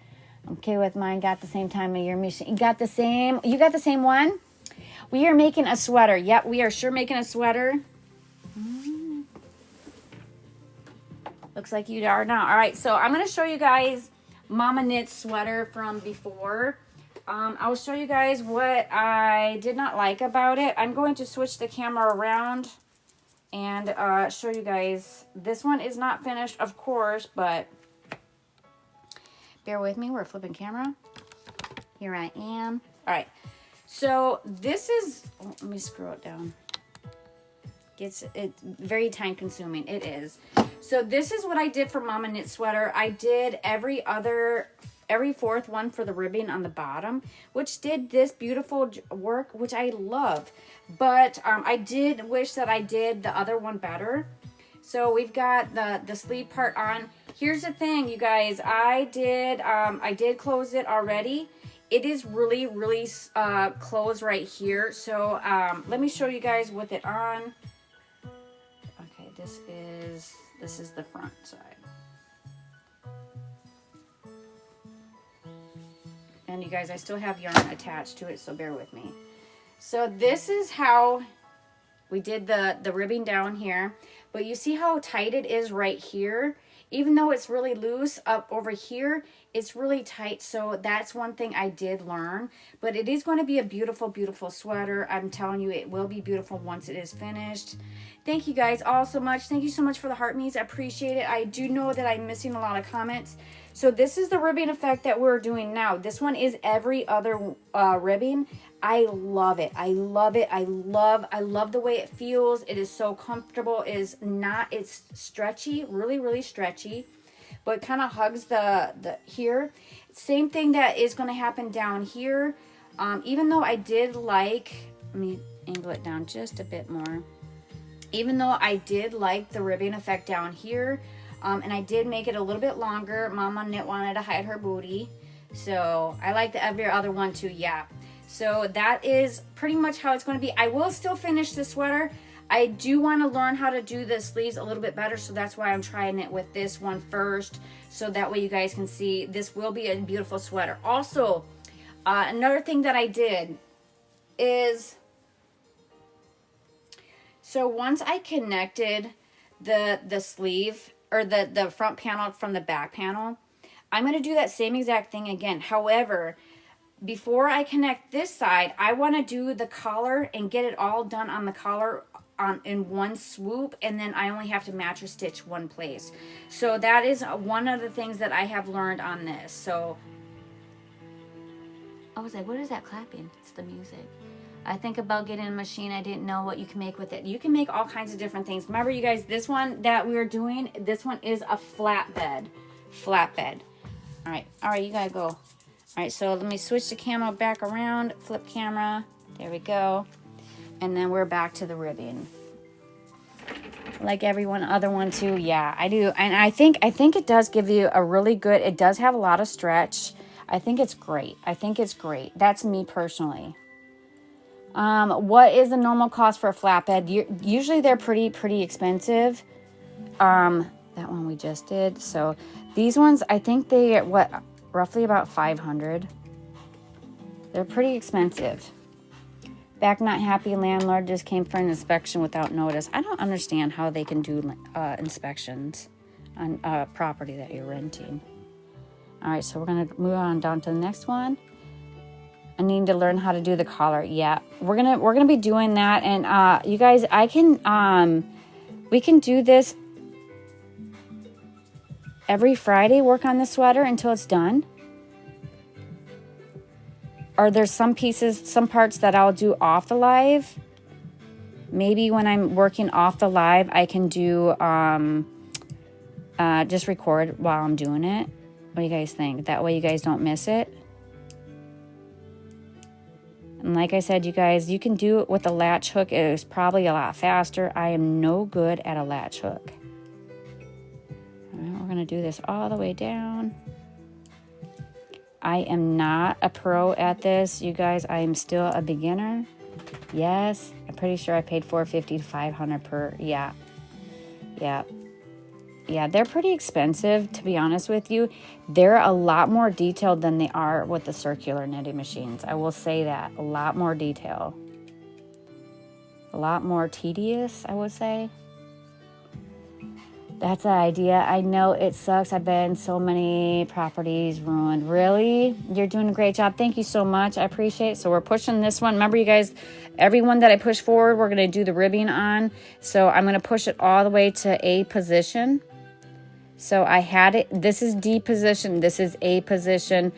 Okay with mine. Got the same time of year machine. You got the same one? We are making a sweater. Yep, we are sure making a sweater. Looks like you are now. All right, so I'm going to show you guys Mama Knit's sweater from before. I'll show you guys what I did not like about it. I'm going to switch the camera around and show you guys. This one is not finished, of course, but bear with me. We're flipping camera. Here I am. All right. So this is, let me scroll it down. It's very time consuming. It is. So this is what I did for Mama Knit sweater. I did every fourth one for the ribbing on the bottom, which did this beautiful work, which I love. But I did wish that I did the other one better. So we've got the sleeve part on. Here's the thing, you guys. I did close it already. It is really, really closed right here. So let me show you guys with it on. Okay, this is the front side. And you guys, I still have yarn attached to it, so bear with me. So this is how we did the ribbing down here. But you see how tight it is right here? Even though it's really loose up over here, it's really tight. So that's one thing I did learn. But it is going to be a beautiful, beautiful sweater. I'm telling you, it will be beautiful once it is finished. Thank you guys all so much. Thank you so much for the heart me's. I appreciate it. I do know that I'm missing a lot of comments. So this is the ribbing effect that we're doing now. This one is every other ribbing. I love it. I love it. I love the way it feels. It is so comfortable. It's stretchy, really, really stretchy. but it kind of hugs the here. Same thing that is going to happen down here. Even though I did like, let me angle it down just a bit more. Even though I did like the ribbing effect down here, and I did make it a little bit longer. Mama Knit wanted to hide her booty. So I like the every other one too, yeah. So that is pretty much how it's going to be. I will still finish the sweater. I do want to learn how to do the sleeves a little bit better, so that's why I'm trying it with this one first, so that way you guys can see this will be a beautiful sweater. Also, another thing that I did is, so once I connected the sleeve, or the front panel from the back panel, I'm going to do that same exact thing again. However, before I connect this side, I want to do the collar and get it all done on the collar in one swoop, and then I only have to match or stitch one place. So that is one of the things that I have learned on this. So I was like, what is that clapping? It's the music. I think about getting a machine. I didn't know what you can make with it. You can make all kinds of different things. Remember, you guys, this one that we were doing, this one is a flatbed. All right, you gotta go. All right, so let me switch the camera back around, flip camera. There we go. And then we're back to the ribbing. Like every other one too, yeah, I do. And I think it does give you a really good, it does have a lot of stretch. I think it's great. That's me personally. What is the normal cost for a flatbed? Usually they're pretty expensive. That one we just did. So these ones, I think they are roughly about $500. They're pretty expensive. Back not happy landlord just came for an inspection without notice. I don't understand how they can do inspections on a property that you're renting. All right, so we're gonna move on down to the next one. I need to learn how to do the collar. Yeah, we're gonna be doing that, and you guys, we can do this every Friday. Work on the sweater until it's done. Or there's some parts that I'll do off the live. Maybe when I'm working off the live, I can do just record while I'm doing it. What do you guys think? That way you guys don't miss it. And like I said, you guys, you can do it with a latch hook. It is probably a lot faster. I am no good at a latch hook. All right, we're going to do this all the way down. I am not a pro at this, you guys. I am still a beginner. Yes, I'm pretty sure I paid $450 to $500 per. Yeah, they're pretty expensive, to be honest with you. They're a lot more detailed than they are with the circular knitting machines. I will say that. A lot more detail. A lot more tedious, I would say. That's the idea. I know it sucks. I've been so many properties ruined. Really? You're doing a great job. Thank you so much. I appreciate it. So we're pushing this one. Remember, you guys, everyone that I push forward, we're going to do the ribbing on. So I'm going to push it all the way to A position. So I had it. This is D position. This is A position,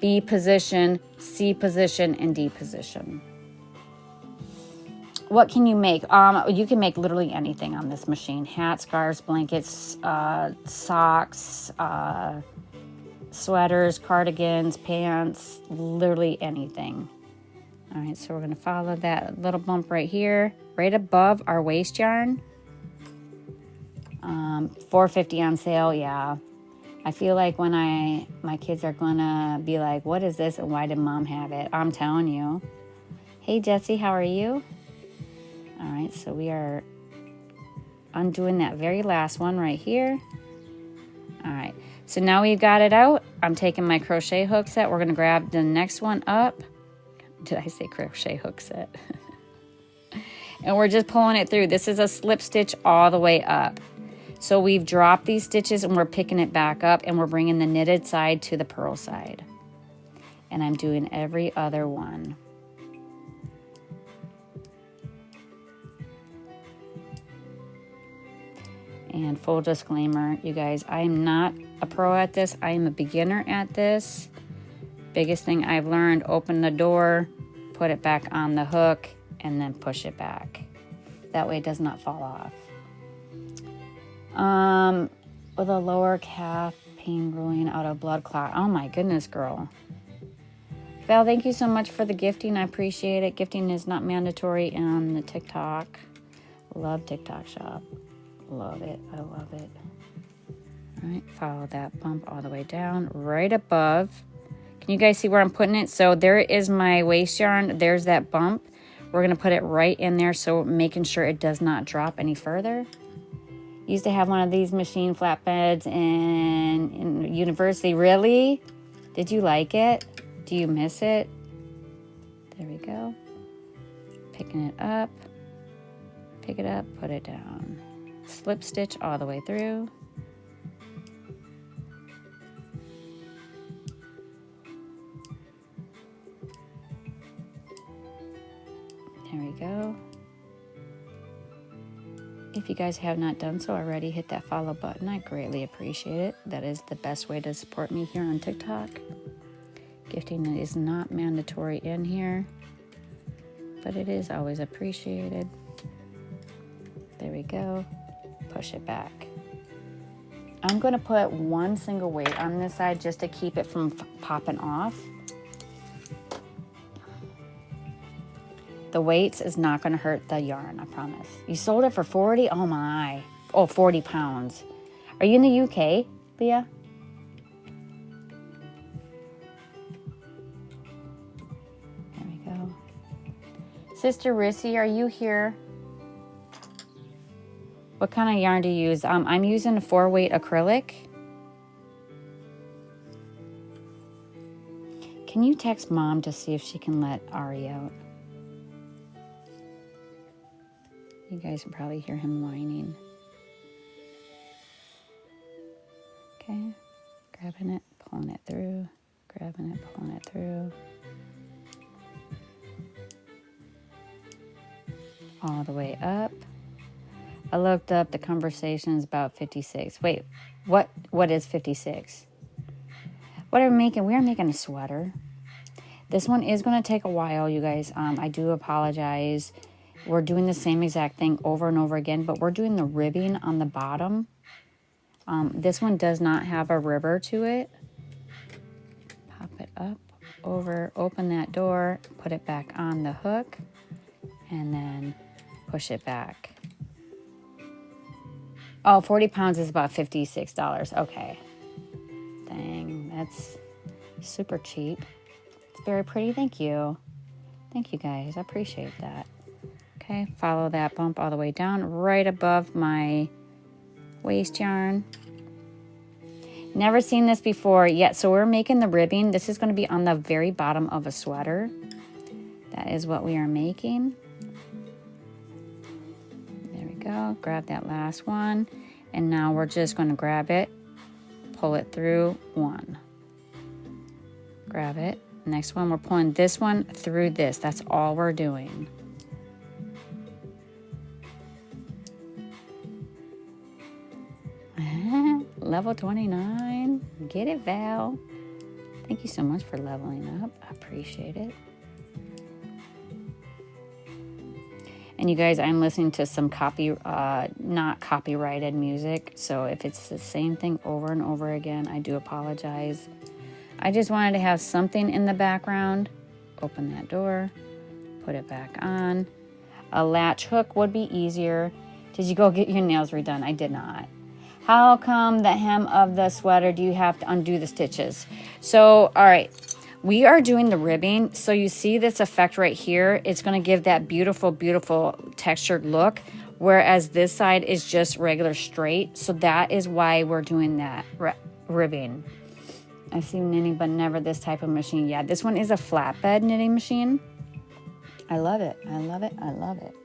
B position, C position, and D position. What can you make? You can make literally anything on this machine. Hats, scarves, blankets, socks, sweaters, cardigans, pants, literally anything. All right, so we're going to follow that little bump right here, right above our waist yarn. $4.50 on sale, yeah. I feel like when my kids are going to be like, what is this and why did mom have it? I'm telling you. Hey, Jessie, how are you? All right, so we are undoing that very last one right here. All right, so now we've got it out. I'm taking my crochet hook set. We're going to grab the next one up. Did I say crochet hook set? And we're just pulling it through. This is a slip stitch all the way up. So we've dropped these stitches and we're picking it back up and we're bringing the knitted side to the purl side. And I'm doing every other one. And full disclaimer, you guys, I am not a pro at this. I am a beginner at this. Biggest thing I've learned, open the door, put it back on the hook, and then push it back. That way it does not fall off. With a lower calf Pain rolling out of blood clot. Oh my goodness, girl. Val, thank you so much for the gifting. I appreciate it. Gifting is not mandatory on the TikTok. Love TikTok shop. Love it. I love it. All right, follow that bump all the way down, right above. Can you guys see where I'm putting it? So there is my waste yarn. There's that bump. We're going to put it right in there, so making sure it does not drop any further. Used to have one of these machine flatbeds in university. Really? Did you like it? Do you miss it? There we go. Picking it up. Pick it up, put it down. Slip stitch all the way through. There we go. If you guys have not done so already, hit that follow button. I greatly appreciate it. That is the best way to support me here on TikTok. Gifting is not mandatory in here, but it is always appreciated. There we go. Push it back. I'm going to put one single weight on this side just to keep it from popping off. The weights is not going to hurt the yarn, I promise. You sold it for 40? Oh my. Oh, 40 pounds. Are you in the UK, Leah? There we go. Sister Rissy, are you here? What kind of yarn do you use? I'm using a 4-weight acrylic. Can you text Mom to see if she can let Ari out? You guys can probably hear him whining. Okay, grabbing it, pulling it through, grabbing it, pulling it through. All the way up. I looked up the conversations about 56. Wait, what is 56? What are we making? We are making a sweater. This one is going to take a while, you guys. I do apologize. We're doing the same exact thing over and over again, but we're doing the ribbing on the bottom. This one does not have a ribber to it. Pop it up, over, open that door, put it back on the hook, and then push it back. Oh, 40 pounds is about $56. Okay. Dang, that's super cheap. It's very pretty. Thank you. Thank you, guys. I appreciate that. Okay, follow that bump all the way down, right above my waste yarn. Never seen this before yet. So we're making the ribbing. This is going to be on the very bottom of a sweater. That is what we are making. There we go. Grab that last one. And now we're just going to grab it, pull it through one. Grab it. Next one, we're pulling this one through this. That's all we're doing. Level 29. Get it, Val. Thank you so much for leveling up. I appreciate it. And you guys, I'm listening to some not copyrighted music. So if it's the same thing over and over again, I do apologize. I just wanted to have something in the background. Open that door. Put it back on. A latch hook would be easier. Did you go get your nails redone? I did not. How come the hem of the sweater do you have to undo the stitches? So, all right, we are doing the ribbing. So you see this effect right here. It's going to give that beautiful, beautiful textured look, whereas this side is just regular straight. So that is why we're doing that ribbing. I've seen knitting, but never this type of machine. Yeah, this one is a flatbed knitting machine. I love it. I love it. I love it.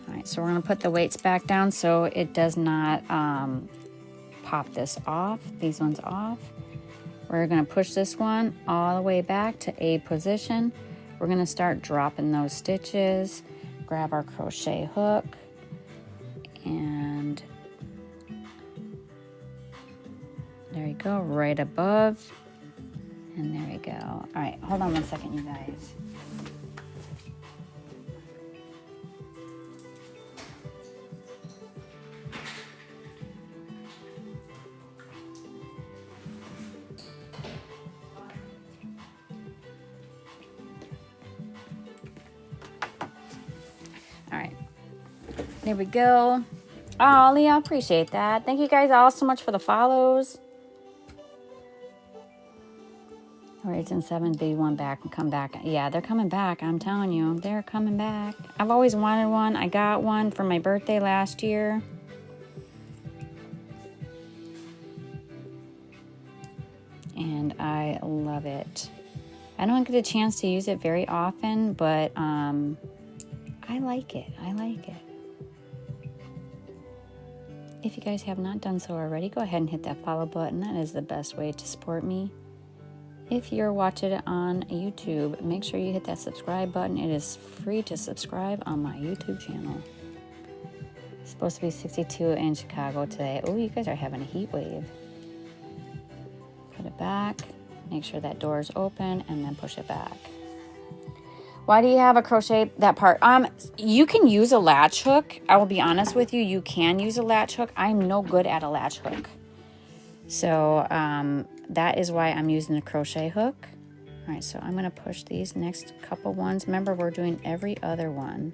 All right, so we're going to put the weights back down so it does not pop this off, these ones off. We're going to push this one all the way back to A position. We're going to start dropping those stitches, grab our crochet hook, and there we go, right above, and there we go. All right, hold on one second, you guys. There we go. Oh, Leah, appreciate that. Thank you guys all so much for the follows. Horizon 7, they want back and come back. Yeah, they're coming back. I'm telling you, they're coming back. I've always wanted one. I got one for my birthday last year. And I love it. I don't get a chance to use it very often, but I like it. I like it. If you guys have not done so already, go ahead and hit that follow button. That is the best way to support me. If you're watching it on YouTube, make sure you hit that subscribe button. It is free to subscribe on my YouTube channel. It's supposed to be 62 in Chicago today. Oh, you guys are having a heat wave. Put it back. Make sure that door is open and then push it back. Why do you have a crochet that part? You can use a latch hook. I will be honest with you. You can use a latch hook. I'm no good at a latch hook. So that is why I'm using the crochet hook. All right, so I'm going to push these next couple ones. Remember, we're doing every other one.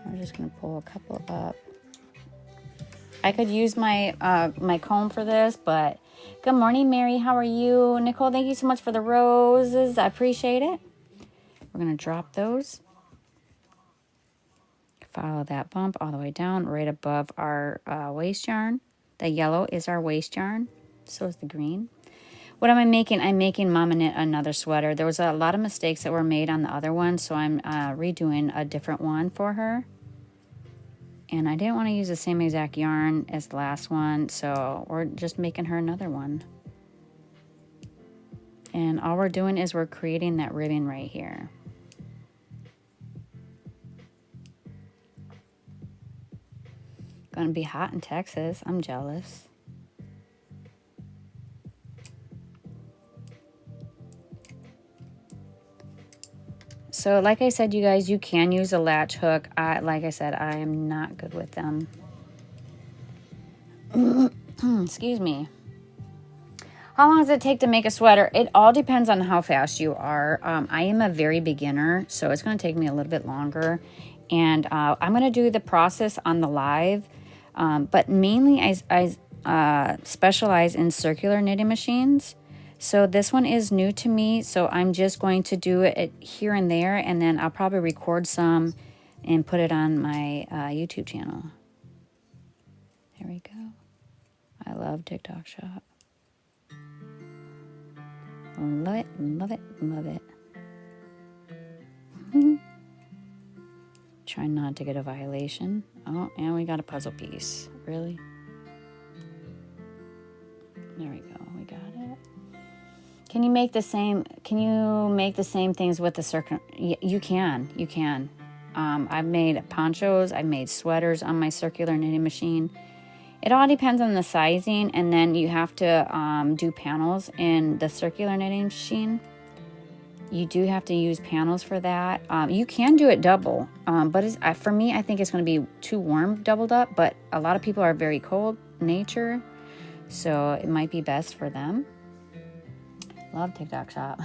We're just going to pull a couple up. I could use my my comb for this, but good morning, Mary. How are you? Nicole, thank you so much for the roses. I appreciate it. We're going to drop those. Follow that bump all the way down, right above our waist yarn. The yellow is our waist yarn. So is the green. What am I making? I'm making Mama Knit another sweater. There was a lot of mistakes that were made on the other one, so I'm redoing a different one for her. And I didn't want to use the same exact yarn as the last one, so we're just making her another one. And all we're doing is we're creating that ribbon right here. Gonna be hot in Texas. I'm jealous. So like I said, you guys, you can use a latch hook. Like I said, I am not good with them. Excuse me. How long does it take to make a sweater? It all depends on how fast you are. I am a very beginner, so it's going to take me a little bit longer. And I'm going to do the process on the live. But mainly I specialize in circular knitting machines. So this one is new to me, so I'm just going to do it here and there, and then I'll probably record some and put it on my YouTube channel. There we go. I love TikTok Shop. Love it, love it, love it. Try not to get a violation. Oh, and we got a puzzle piece. Really? There we go. We got it. Can you make the same things with the circular? You can. You can. I've made ponchos. I've made sweaters on my circular knitting machine. It all depends on the sizing, and then you have to do panels in the circular knitting machine. You do have to use panels for that. You can do it double, but for me, I think it's going to be too warm doubled up, but a lot of people are very cold nature, so it might be best for them. Love TikTok Shop.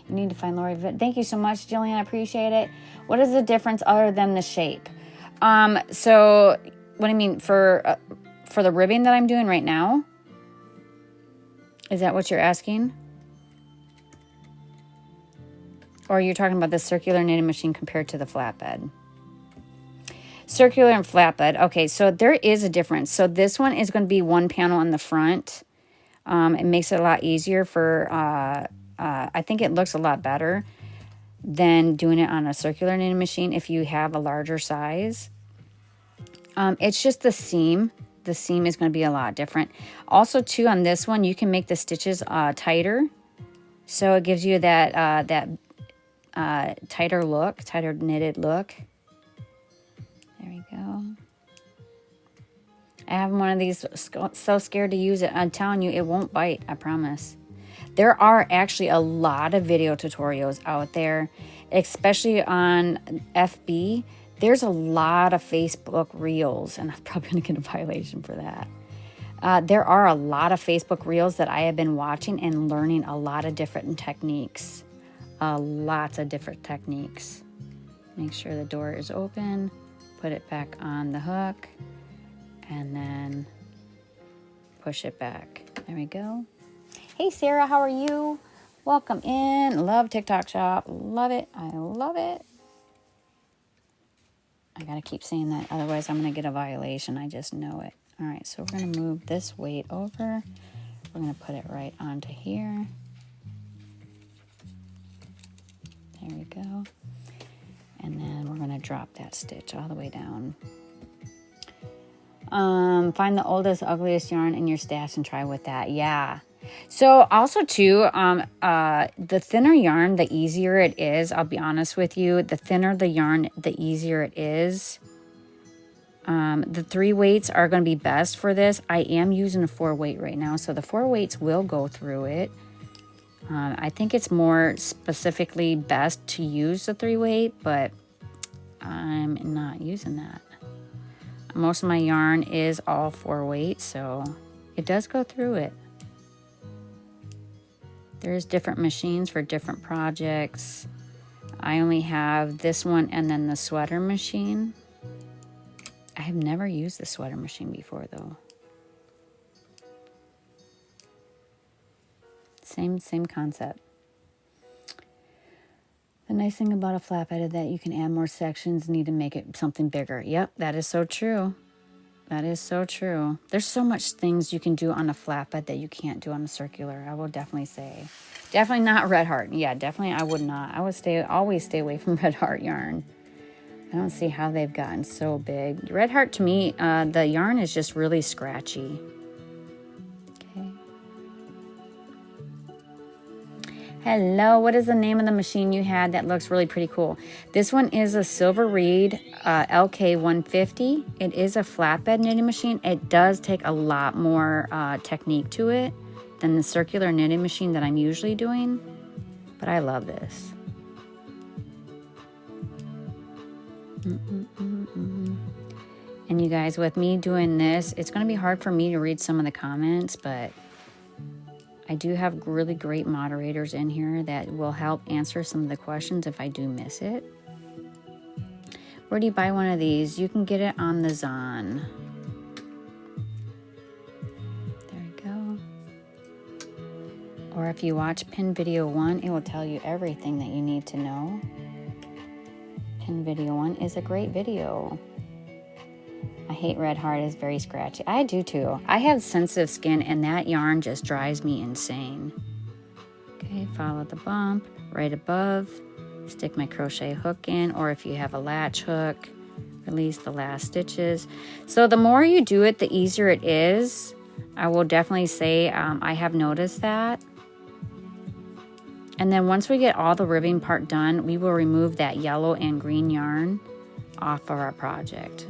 You need to find Lori. Thank you so much, Jillian. I appreciate it. What is the difference other than the shape? So what I mean for the ribbing that I'm doing right now, is that what you're asking? Or you're talking about the circular knitting machine compared to the flatbed? Circular and flatbed. Okay, so there is a difference. So this one is going to be one panel on the front. It makes it a lot easier for, I think it looks a lot better than doing it on a circular knitting machine if you have a larger size. It's just the seam. The seam is going to be a lot different. Also, too, on this one, you can make the stitches tighter. So it gives you that tighter look, tighter knitted look. There we go. I have one of these, so scared to use it. I'm telling you, it won't bite, I promise. There are actually a lot of video tutorials out there, especially on FB. There's a lot of Facebook Reels, and I'm probably going to get a violation for that. There are a lot of Facebook Reels that I have been watching and learning a lot of different techniques. Lots of different techniques. Make sure the door is open. put it back on the hook and then push it back. There we go. Hey Sarah, how are you? Welcome in. Love TikTok Shop. Love it. I love it. I gotta keep saying that, otherwise I'm gonna get a violation. I just know it. All right, so we're gonna move this weight over. We're gonna put it right onto here. There we go. And then we're gonna drop that stitch all the way down. Find the oldest, ugliest yarn in your stash and try with that. Yeah. So also too, the thinner yarn, the easier it is. I'll be honest with you. The thinner the yarn, the easier it is. The 3 weights are going to be best for this. I am using a 4 weight right now, so the 4 weights will go through it. I think it's more specifically best to use the 3 weight, but I'm not using that. Most of my yarn is all 4 weight, so it does go through it. There's different machines for different projects. I only have this one and then the sweater machine. I have never used the sweater machine before though. Same concept. The nice thing about a flatbed is that you can add more sections, need to make it something bigger. Yep, that is so true. That is so true. There's so much things you can do on a flatbed that you can't do on a circular. I will definitely say. Definitely not Red Heart. Yeah, definitely I would not. I would always stay away from Red Heart yarn. I don't see how they've gotten so big. Red Heart to me, the yarn is just really scratchy. Okay. Hello, what is the name of the machine you had that looks really pretty cool? This one is a Silver Reed LK150. It is a flatbed knitting machine. It does take a lot more technique to it than the circular knitting machine that I'm usually doing, but I love this. And you guys, with me doing this, it's going to be hard for me to read some of the comments, but I do have really great moderators in here that will help answer some of the questions if I do miss it. Where do you buy one of these? You can get it on the Zon. There you go. Or if you watch Pin Video 1, it will tell you everything that you need to know. Pin Video 1 is a great video. I hate Red Heart, it's very scratchy. I do too. I have sensitive skin and that yarn just drives me insane. Okay, follow the bump right above. Stick my crochet hook in, or if you have a latch hook, release the last stitches. So the more you do it, the easier it is. I will definitely say I have noticed that. And then once we get all the ribbing part done, we will remove that yellow and green yarn off of our project.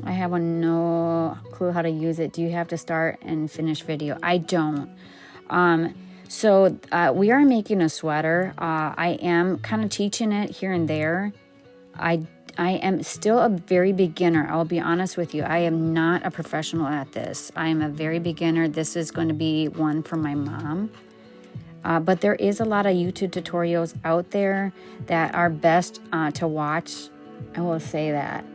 I have no clue how to use it. Do you have to start and finish video? I don't. So we are making a sweater. I am kind of teaching it here and there. I am still a very beginner. I'll be honest with you. I am not a professional at this. I am a very beginner. This is going to be one for my mom. But there is a lot of YouTube tutorials out there that are best to watch. I will say that.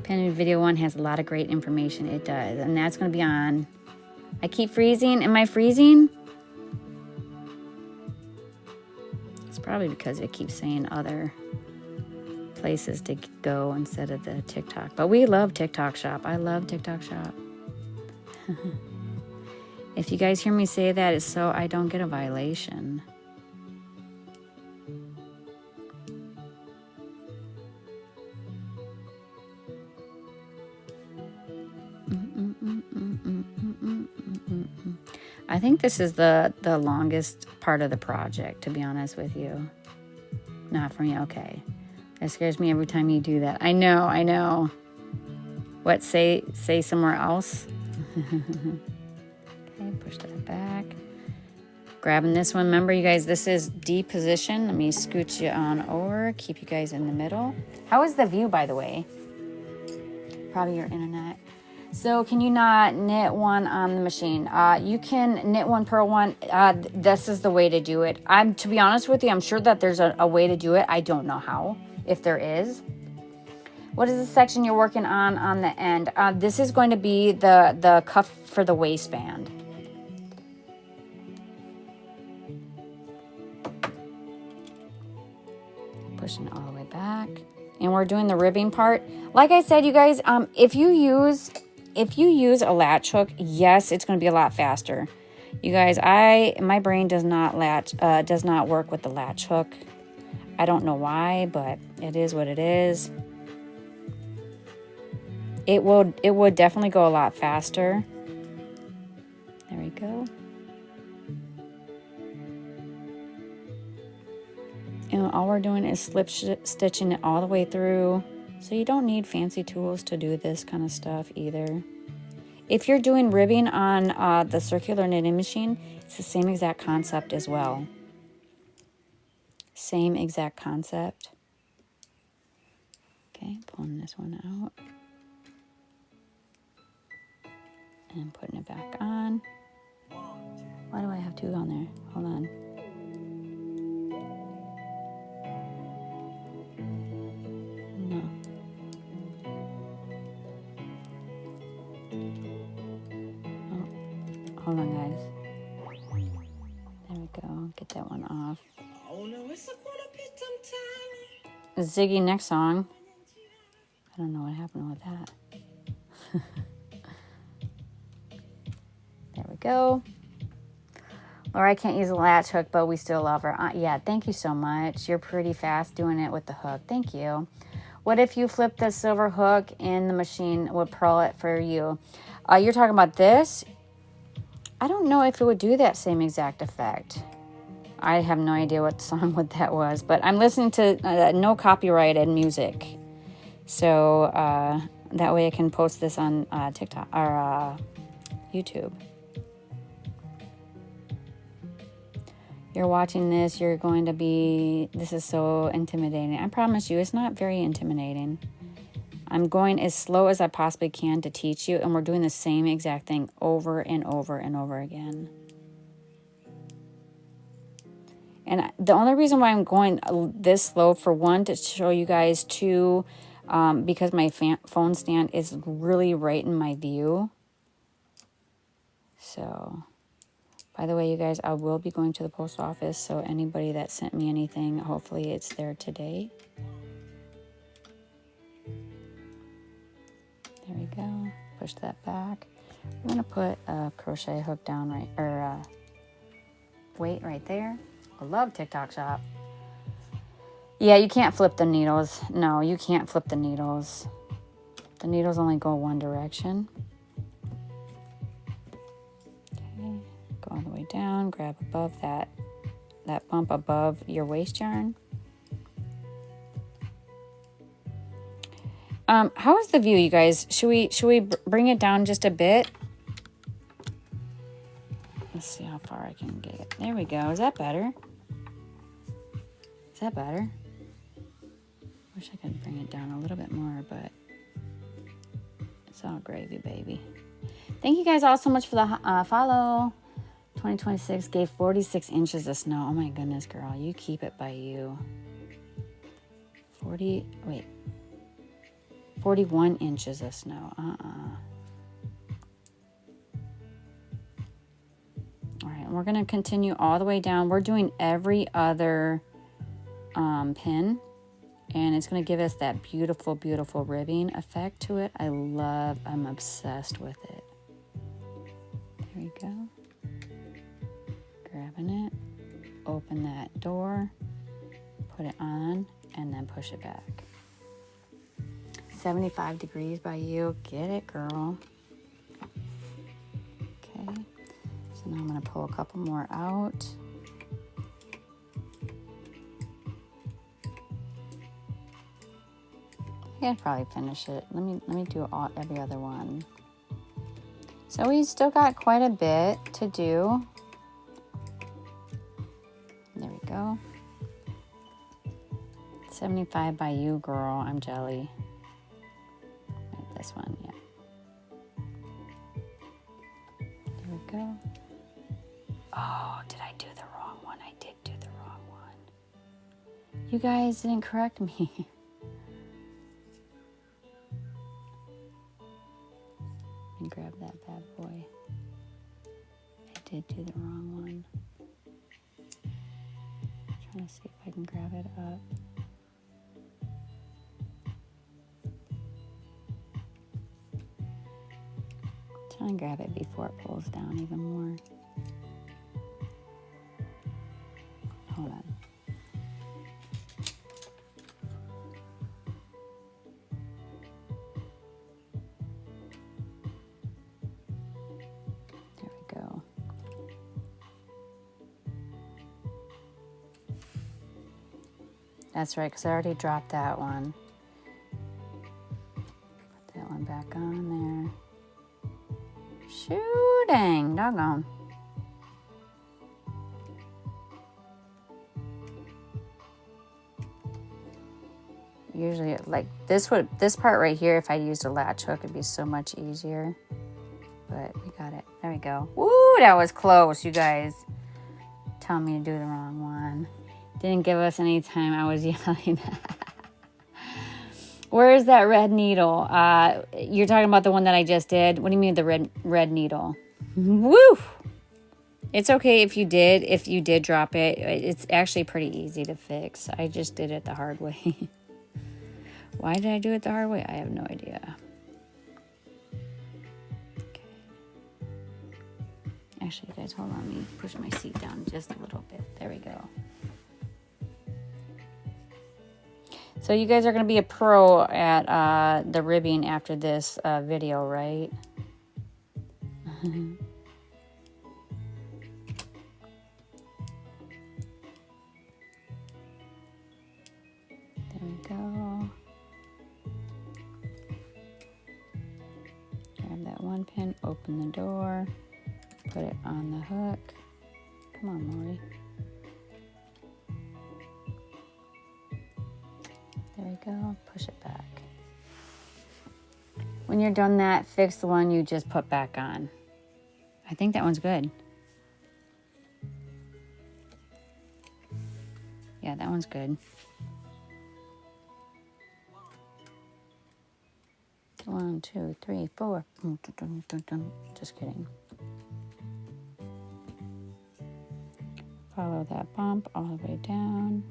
Pin Video 1 has a lot of great information. It does. And that's going to be on. I keep freezing. Am I freezing? It's probably because it keeps saying other places to go instead of the TikTok. But we love TikTok Shop. I love TikTok Shop. If you guys hear me say that, it's so I don't get a violation. I think this is the longest part of the project, to be honest with you. Not for me. Okay. That scares me every time you do that. I know. What, say somewhere else? Okay, push that back. Grabbing this one. Remember, you guys, this is D position. Let me scoot you on over. Keep you guys in the middle. How is the view, by the way? Probably your internet. So can you not knit one on the machine? You can knit one, purl one. This is the way to do it. To be honest with you, I'm sure that there's a way to do it. I don't know how, if there is. What is the section you're working on the end? This is going to be the cuff for the waistband. Pushing it all the way back. And we're doing the ribbing part. Like I said, you guys, if you use a latch hook, yes, it's going to be a lot faster. You guys, my brain does not work with the latch hook. I don't know why, but it is what it is. It would definitely go a lot faster. There we go. And all we're doing is slip stitching it all the way through. So you don't need fancy tools to do this kind of stuff either. If you're doing ribbing on the circular knitting machine, it's the same exact concept as well. Same exact concept. Okay, pulling this one out. And putting it back on. Why do I have two on there? Hold on. No. Oh, hold on, guys. There we go. Get that one off. Ziggy next song. I don't know what happened with that. There we go. Laura, I can't use a latch hook, but we still love her. Yeah, thank you so much. You're pretty fast doing it with the hook. Thank you. What if you flip the silver hook in the machine would purl it for you? You're talking about this? I don't know if it would do that same exact effect. I have no idea what song that was, but I'm listening to no copyrighted music. So that way I can post this on TikTok or YouTube. You're watching this, you're going to be, this is so intimidating. I promise you, it's not very intimidating. I'm going as slow as I possibly can to teach you, and we're doing the same exact thing over and over and over again. And the only reason why I'm going this slow, for one, to show you guys, two, because my phone stand is really right in my view. So, by the way, you guys, I will be going to the post office, so anybody that sent me anything, hopefully it's there today. There we go. Push that back. I'm going to put a crochet hook down right, or weight right there. I love TikTok Shop. Yeah, you can't flip the needles. No, you can't flip the needles. The needles only go one direction. Okay, go all the way down, grab above that bump above your waist yarn. How is the view, you guys? Should we bring it down just a bit? Let's see how far I can get it. There we go. Is that better? Is that better? Wish I could bring it down a little bit more, but it's all gravy, baby. Thank you guys all so much for the follow. 2026 gave 46 inches of snow. Oh my goodness, girl. You keep it by you. 41 inches of snow. All right, we're going to continue all the way down. We're doing every other pin, and it's going to give us that beautiful, beautiful ribbing effect to it. I'm obsessed with it. There we go. Grabbing it, open that door, put it on, and then push it back. 75 degrees by you. Get it, girl. Okay. So now I'm going to pull a couple more out. I can probably finish it. Let me do every other one. So we still got quite a bit to do. There we go. 75 by you, girl. I'm jelly. This one, yeah. go. Oh, did I do the wrong one? I did do the wrong one. You guys didn't correct me. And grab that bad boy. I did do the wrong one. I'm trying to see if I can grab it up. Try and grab it before it pulls down even more. Hold on. There we go. That's right, because I already dropped that one. Put that one back on there. Shoo, dang, doggone. Usually, like this part right here, if I used a latch hook, it'd be so much easier. But we got it. There we go. Woo, that was close, you guys. Telling me to do the wrong one. Didn't give us any time. I was yelling. Where is that red needle? You're talking about the one that I just did? What do you mean the red needle? Woo! It's okay if you did drop it. It's actually pretty easy to fix. I just did it the hard way. Why did I do it the hard way? I have no idea. Okay. Actually, you guys, hold on. Let me push my seat down just a little bit. There we go. So you guys are going to be a pro at the ribbing after this video, right? There we go. Grab that one pin, open the door, put it on the hook. Come on, Lori. There we go, push it back. When you're done that, fix the one you just put back on. I think that one's good. Yeah, that one's good. 1, 2, 3, 4. Just kidding. Follow that bump all the way down.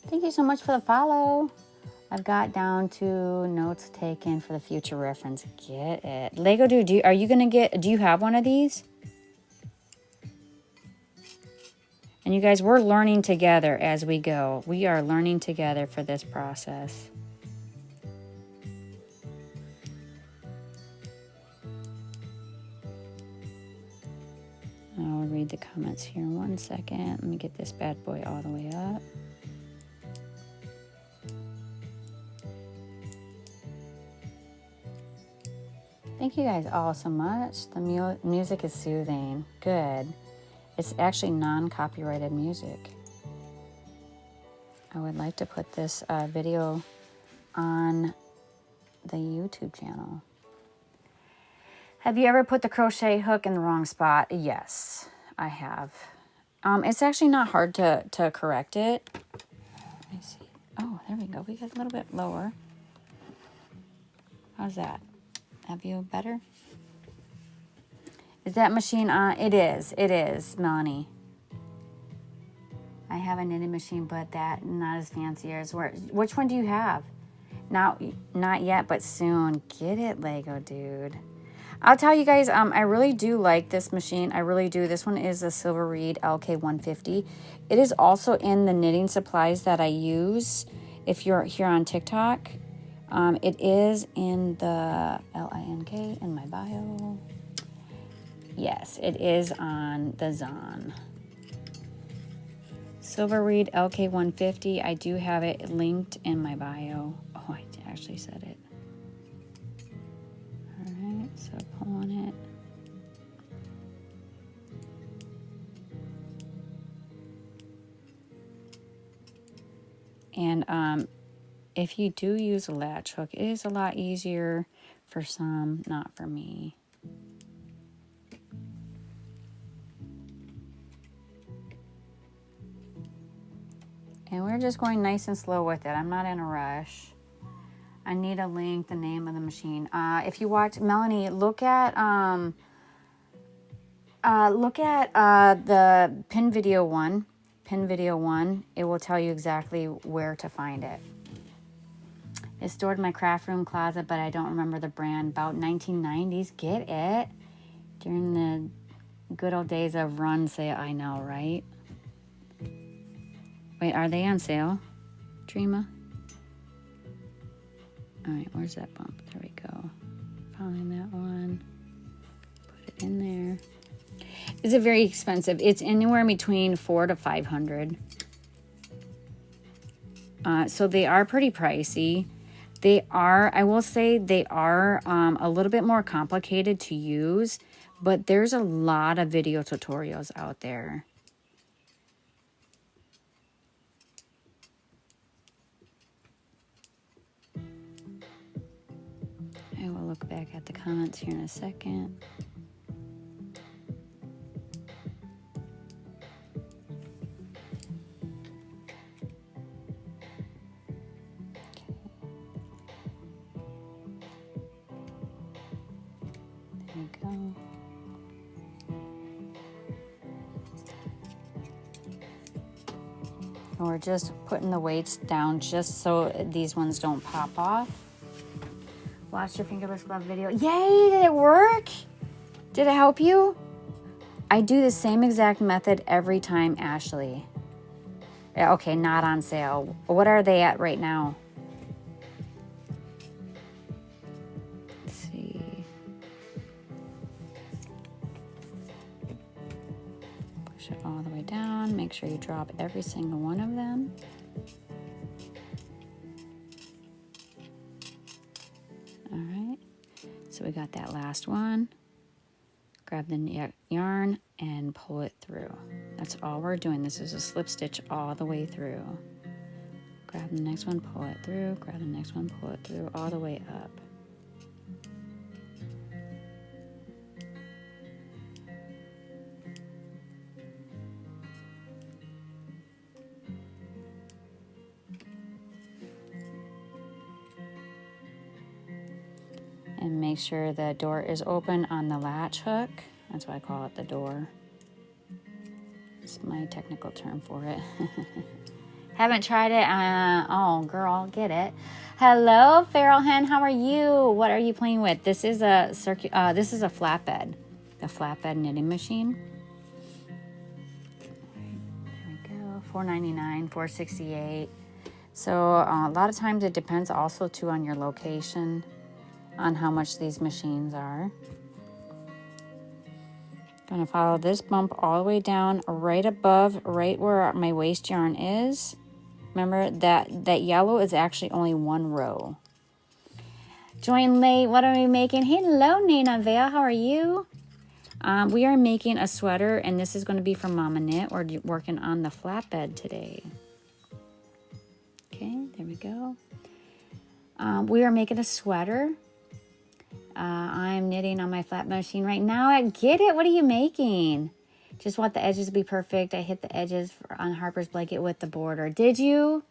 Thank you so much for the follow. I've got down to notes taken for the future reference. Get it. Lego Dude, do you have one of these? And you guys, we're learning together as we go. We are learning together for this process. I'll read the comments here in 1 second. Let me get this bad boy all the way up. Thank you guys all so much. The music is soothing. Good. It's actually non-copyrighted music. I would like to put this video on the YouTube channel. Have you ever put the crochet hook in the wrong spot? Yes, I have. It's actually not hard to correct it. Let me see. Oh, there we go. We got a little bit lower. How's that? That view better? Is that machine on? It is, Melanie. I have a knitting machine, but that not as fancy as which one do you have? Not yet, but soon. Get it, Lego Dude. I'll tell you guys, I really do like this machine. I really do. This one is the Silver Reed LK150. It is also in the knitting supplies that I use if you're here on TikTok. It is in the link in my bio. Yes, it is on the Zon. Silver Reed LK150. I do have it linked in my bio. Oh, I actually said it. All right, so pulling it. And if you do use a latch hook, it is a lot easier for some, not for me. And we're just going nice and slow with it. I'm not in a rush. I need a link, the name of the machine. If you watch, Melanie, look at the pin video one. Pin video one. It will tell you exactly where to find it. It's stored in my craft room closet, but I don't remember the brand. About 1990s. Get it? During the good old days of Run, say I know, right? Wait, are they on sale, Dreama? All right, where's that bump? There we go. Find that one. Put it in there. Is it very expensive? It's anywhere between $400 to $500. So they are pretty pricey. They are, I will say, they are a little bit more complicated to use, but there's a lot of video tutorials out there. I will look back at the comments here in a second. There we go. And we're just putting the weights down just so these ones don't pop off. Watch your fingerless glove video. Yay, did it work? Did it help you? I do the same exact method every time, Ashley. Okay, not on sale. What are they at right now? Let's see. Push it all the way down. Make sure you drop every single one of them. All right. So we got that last one. Grab the yarn and pull it through. That's all we're doing. This is a slip stitch all the way through. Grab the next one, pull it through. Grab the next one, pull it through, all the way up. And make sure the door is open on the latch hook. That's why I call it the door. It's my technical term for it. Haven't tried it. Oh, girl, get it. Hello, Feral Hen. How are you? What are you playing with? This is a flatbed, the flatbed knitting machine. There we go. $4.99, $4.68. So a lot of times it depends also too on your location, on how much these machines are. Gonna follow this bump all the way down, right above, right where my waste yarn is. Remember that yellow is actually only one row. Join late. What are we making? Hello, Nina Vale. How are you? We are making a sweater, and this is going to be from Mama Knit. We're working on the flatbed today. Okay, there we go. We are making a sweater. I'm knitting on my flat machine right now. I get it. What are you making? Just want the edges to be perfect. I hit the edges on Harper's blanket with the border. Did you?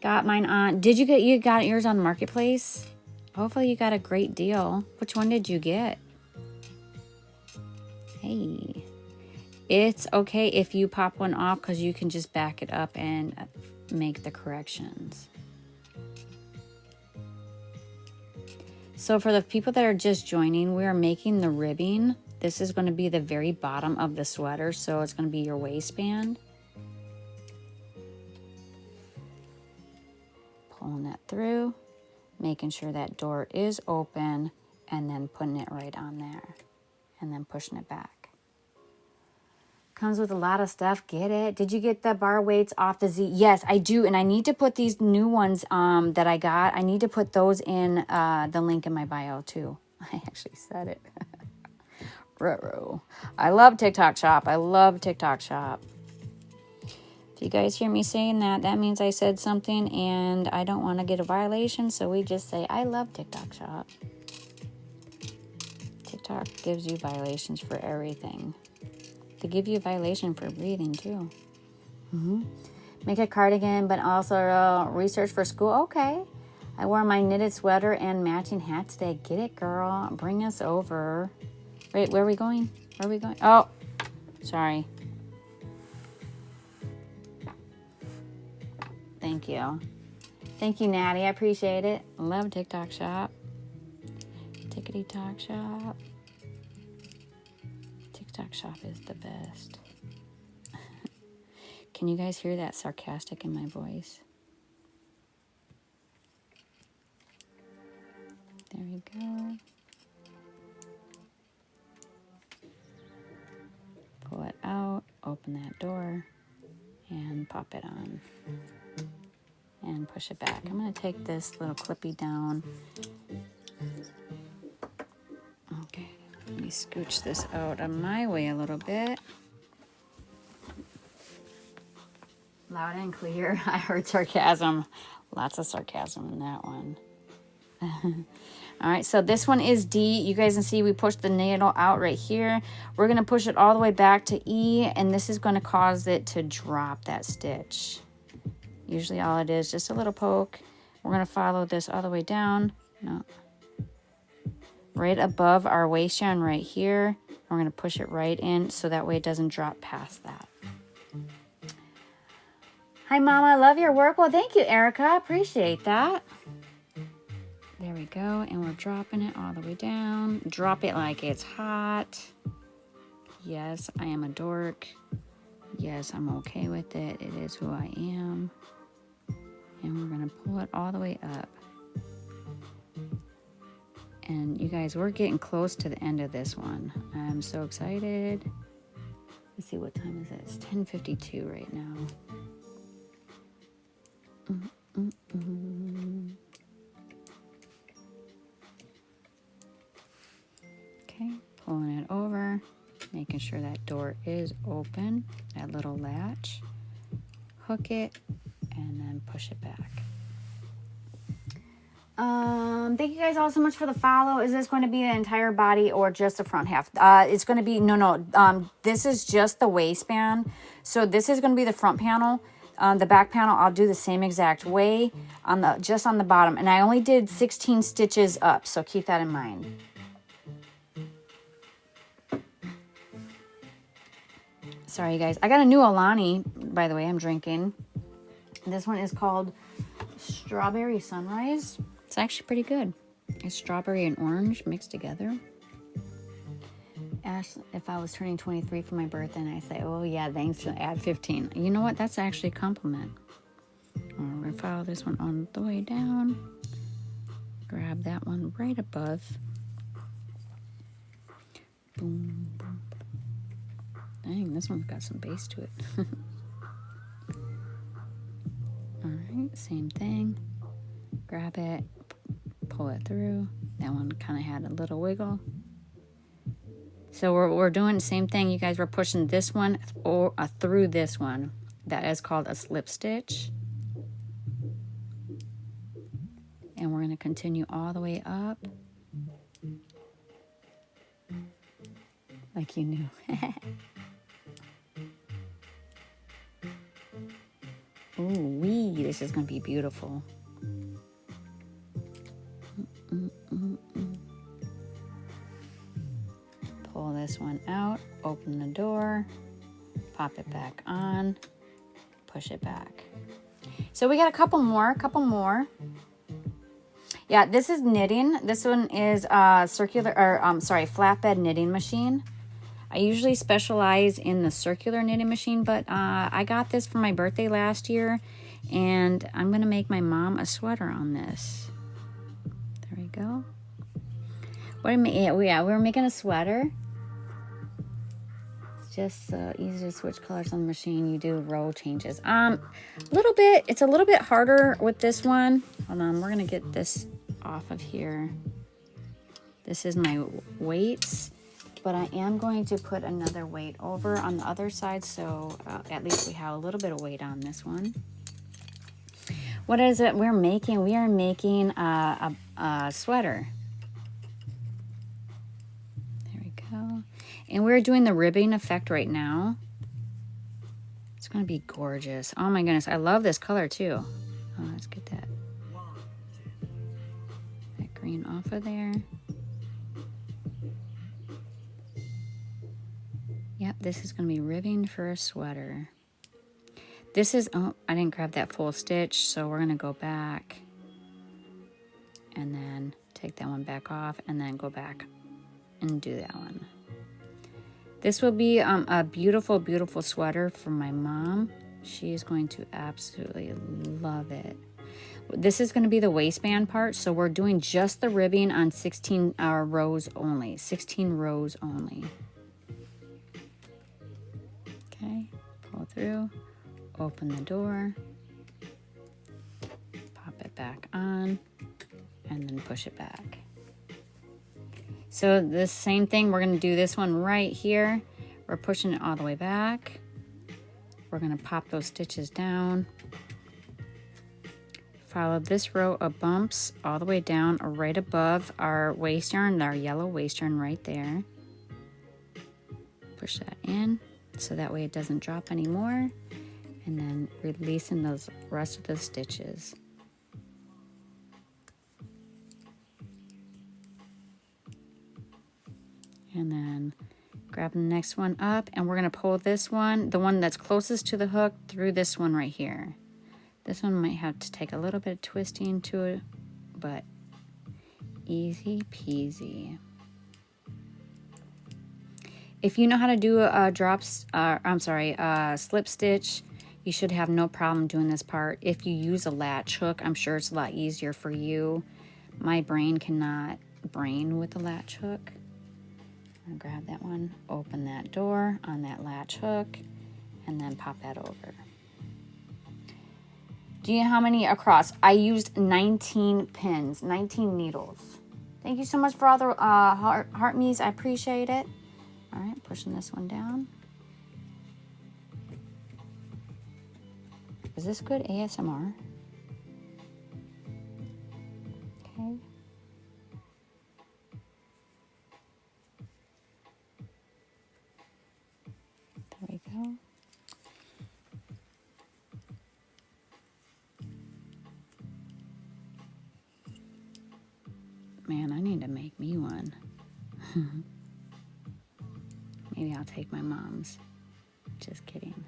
Got mine on. Did you got yours on the marketplace? Hopefully you got a great deal. Which one did you get? Hey. It's okay if you pop one off because you can just back it up and make the corrections. So for the people that are just joining, we are making the ribbing. This is going to be the very bottom of the sweater, so it's going to be your waistband. Pulling that through, making sure that door is open, and then putting it right on there, and then pushing it back. Comes with a lot of stuff. Get it? Did you get the bar weights off the Z? Yes, I do, and I need to put these new ones that I got. I need to put those in the link in my bio too. I actually said it. I love TikTok Shop. I love TikTok Shop. If you guys hear me saying that, that means I said something and I don't want to get a violation. So we just say, I love TikTok Shop. TikTok gives you violations for everything. They give you a violation for breathing too. Make a cardigan, but also research for school. Okay. I wore my knitted sweater and matching hat today. Get it, girl. Bring us over. Wait, where are we going? Where are we going? Oh, sorry. Thank you. Thank you, Natty. I appreciate it. Love TikTok Shop. Tickety Talk Shop. TikTok Shop is the best. Can you guys hear that sarcastic in my voice? There we go. Pull it out, open that door, and pop it on. And push it back. I'm going to take this little clippy down. Okay, let me scooch this out of my way a little bit. Loud and clear. I heard sarcasm. Lots of sarcasm in that one. All right, so this one is D. You guys can see we pushed the needle out right here. We're going to push it all the way back to E, and this is going to cause it to drop that stitch. Usually all it is, just a little poke. We're going to follow this all the way down. No. Right above our waist yarn right here. We're going to push it right in so that way it doesn't drop past that. Hi, Mama. I love your work. Well, thank you, Erica. Appreciate that. There we go. And we're dropping it all the way down. Drop it like it's hot. Yes, I am a dork. Yes, I'm okay with it. It is who I am. And we're going to pull it all the way up. And you guys, we're getting close to the end of this one. I'm so excited. Let's see, what time is it? It's 10:52 right now. Okay, pulling it over, making sure that door is open, that little latch. Hook it, and then push it back. Thank you guys all so much for the follow. Is this going to be the entire body or just the front half? It's going to be, no, this is just the waistband. So this is going to be the front panel. The back panel, I'll do the same exact way just on the bottom. And I only did 16 stitches up, so keep that in mind. Sorry, guys. I got a new Alani, by the way, I'm drinking. This one is called Strawberry Sunrise. It's actually pretty good. It's strawberry and orange mixed together. Ash, if I was turning 23 for my birthday, and I say, oh yeah, thanks for add 15. You know what? That's actually a compliment. We're going to follow this one on the way down. Grab that one right above. Boom, boom. Dang, this one's got some bass to it. Alright, same thing. Grab it, pull it through. That one kind of had a little wiggle. So we're doing the same thing. You guys, we're pushing this one through this one. That is called a slip stitch. And we're going to continue all the way up. Like you knew. Ooh wee, this is going to be beautiful. Pull this one out, open the door, pop it back on, push it back. So we got a couple more. Yeah, this is knitting. This one is flatbed knitting machine. I usually specialize in the circular knitting machine, but I got this for my birthday last year, and I'm going to make my mom a sweater on this. There we go. We're making a sweater. It's just easy to switch colors on the machine. You do row changes. It's a little bit harder with this one. Hold on, we're going to get this off of here. This is my weights. but I am going to put another weight over on the other side, so at least we have a little bit of weight on this one. What is it we're making? We are making a sweater. There we go. And we're doing the ribbing effect right now. It's going to be gorgeous. Oh my goodness, I love this color too. Oh, let's get that green off of there. Yep, this is going to be ribbing for a sweater. This is, oh, I didn't grab that full stitch, so we're going to go back and then take that one back off and then go back and do that one. This will be a beautiful, beautiful sweater for my mom. She is going to absolutely love it. This is going to be the waistband part, so we're doing just the ribbing on 16 rows only. 16 rows only. Okay, pull through, open the door, pop it back on, and then push it back. So the same thing, we're going to do this one right here. We're pushing it all the way back. We're going to pop those stitches down. Follow this row of bumps all the way down right above our waist yarn, our yellow waist yarn right there. Push that in so that way it doesn't drop anymore. And then releasing those rest of the stitches. And then grab the next one up, and we're going to pull this one, the one that's closest to the hook, through this one right here. This one might have to take a little bit of twisting to it, but easy peasy. If you know how to do a slip stitch, you should have no problem doing this part. If you use a latch hook, I'm sure it's a lot easier for you. My brain cannot brain with a latch hook. I'm gonna grab that one, open that door on that latch hook, and then pop that over. Do you know how many across? I used 19 pins, 19 needles. Thank you so much for all the heart me's. I appreciate it. All right, pushing this one down. Is this good ASMR? Okay. There we go. Man, I need to make me one. Maybe I'll take my mom's. Just kidding.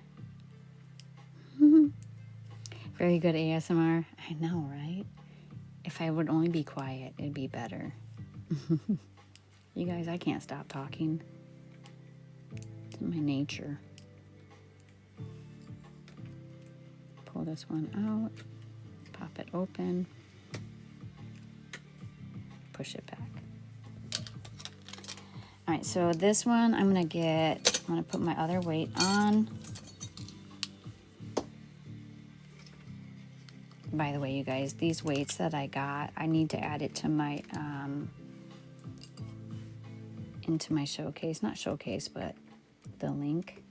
Very good ASMR. I know, right? If I would only be quiet, it'd be better. You guys, I can't stop talking. It's in my nature. Pull this one out. Pop it open. Push it back. All right, so this one I'm gonna put my other weight on. By the way, you guys, these weights that I got, I need to add it to my, into my showcase. Not showcase, but the link.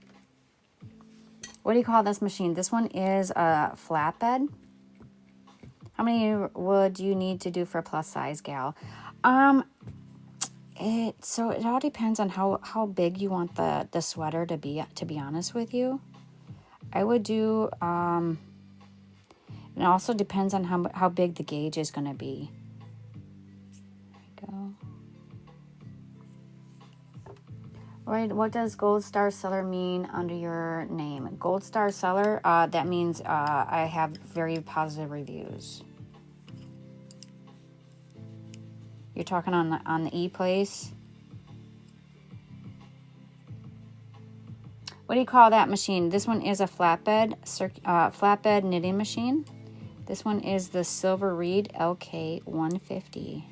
What do you call this machine? This one is a flatbed. How many would you need to do for a plus size gal? So it all depends on how big you want the sweater to be honest with you. I would do, it also depends on how big the gauge is going to be. There we go. All right, what does Gold Star Seller mean under your name? Gold Star Seller, that means I have very positive reviews. You're talking on the ePlace. What do you call that machine? This one is a flatbed knitting machine. This one is the Silver Reed LK150.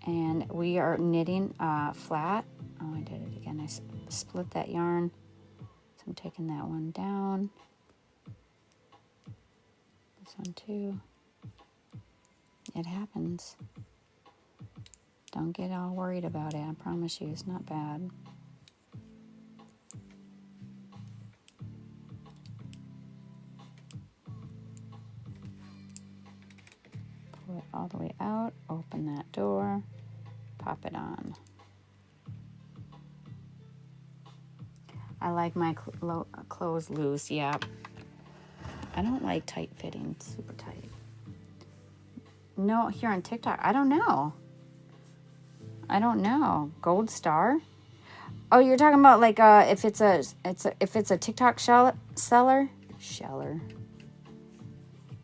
And we are knitting flat. Oh, I did it again. I split that yarn. So I'm taking that one down. This one too. It happens. Don't get all worried about it. I promise you, it's not bad. Pull it all the way out. Open that door. Pop it on. I like my clothes loose. Yeah. I don't like tight fitting. Super tight. No, here on TikTok. I don't know. Gold star? Oh, you're talking about like if it's a TikTok seller.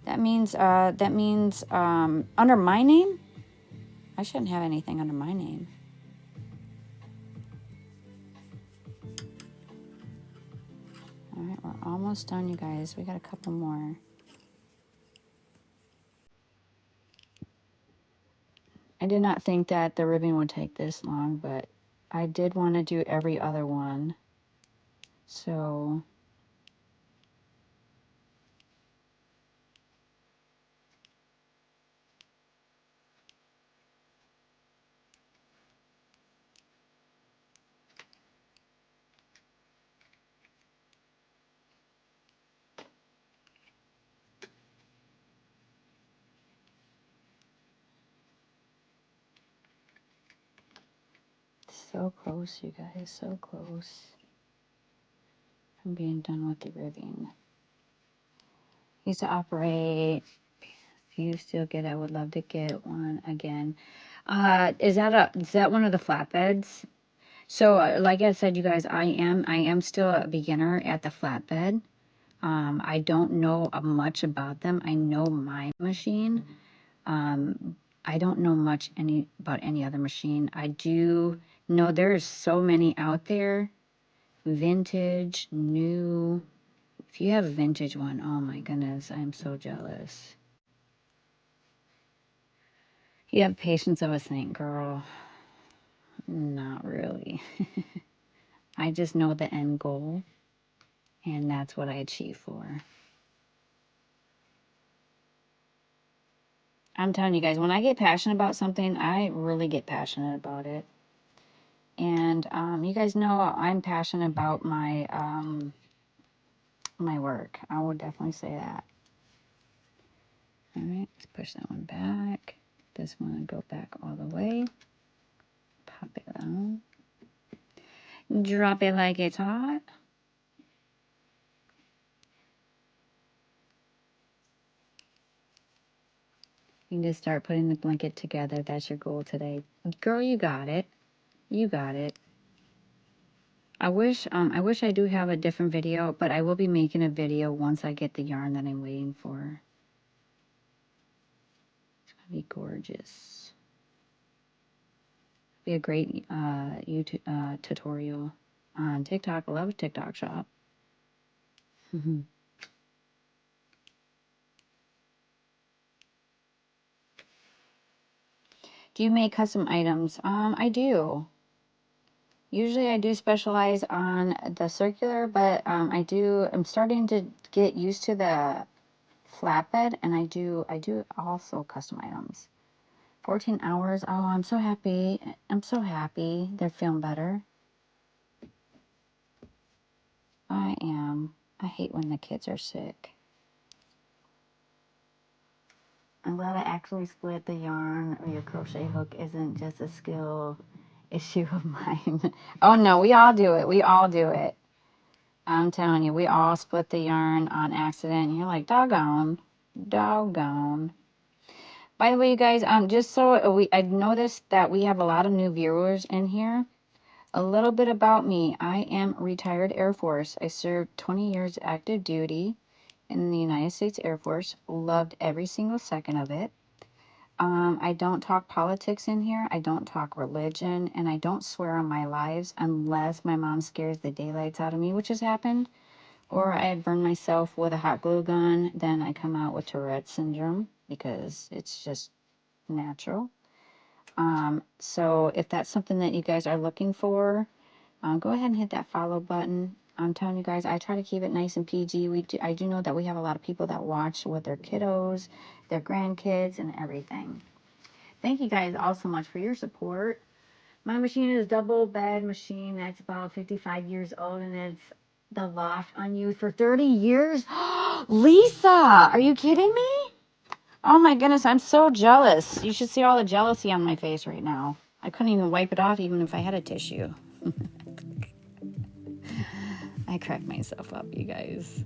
That means under my name. I shouldn't have anything under my name. All right, we're almost done, you guys. We got a couple more. I did not think that the ribbon would take this long, but I did want to do every other one. So close, you guys, so close. I'm being done with the ribbing. Used to operate. If you still get, I would love to get one again. Is that one of the flatbeds? So, like I said, you guys, I am still a beginner at the flatbed. I don't know much about them. I know my machine. I don't know much about any other machine. I do know there's so many out there. Vintage, new. If you have a vintage one, oh my goodness, I'm so jealous. You have patience of a saint, girl. Not really. I just know the end goal, and that's what I achieve for. I'm telling you guys, when I get passionate about something, I really get passionate about it. And you guys know I'm passionate about my my work. I would definitely say that. All right, let's push that one back. This one will go back all the way. Pop it on. Drop it like it's hot. You can just start putting the blanket together. That's your goal today. Girl, you got it. You got it. I wish I do have a different video, but I will be making a video once I get the yarn that I'm waiting for. It's gonna be gorgeous. Be a great YouTube tutorial on TikTok. I love TikTok shop. Do you make custom items? I do. Usually I do specialize on the circular, but I'm starting to get used to the flatbed, and I do also custom items. 14 hours. Oh, I'm so happy. I'm so happy. They're feeling better. I am. I hate when the kids are sick. I'm glad I actually split the yarn, or your crochet hook isn't just a skill issue of mine. Oh no, we all do it. We all do it. I'm telling you, we all split the yarn on accident. And you're like, doggone, doggone. By the way, you guys, just so I noticed that we have a lot of new viewers in here. A little bit about me. I am retired Air Force. I served 20 years active duty in the United States Air Force. Loved every single second of it. I don't talk politics in here. I don't talk religion, and I don't swear on my lives unless my mom scares the daylights out of me, which has happened. Or I burn myself with a hot glue gun, then I come out with Tourette syndrome because it's just natural. So if that's something that you guys are looking for, go ahead and hit that follow button. I'm telling you guys, I try to keep it nice and PG. I do know that we have a lot of people that watch with their kiddos, their grandkids, and everything. Thank you guys all so much for your support. My machine is a double bed machine that's about 55 years old, and it's the loft unused for 30 years. Lisa, are you kidding me? Oh my goodness, I'm so jealous. You should see all the jealousy on my face right now. I couldn't even wipe it off even if I had a tissue. I crack myself up, you guys.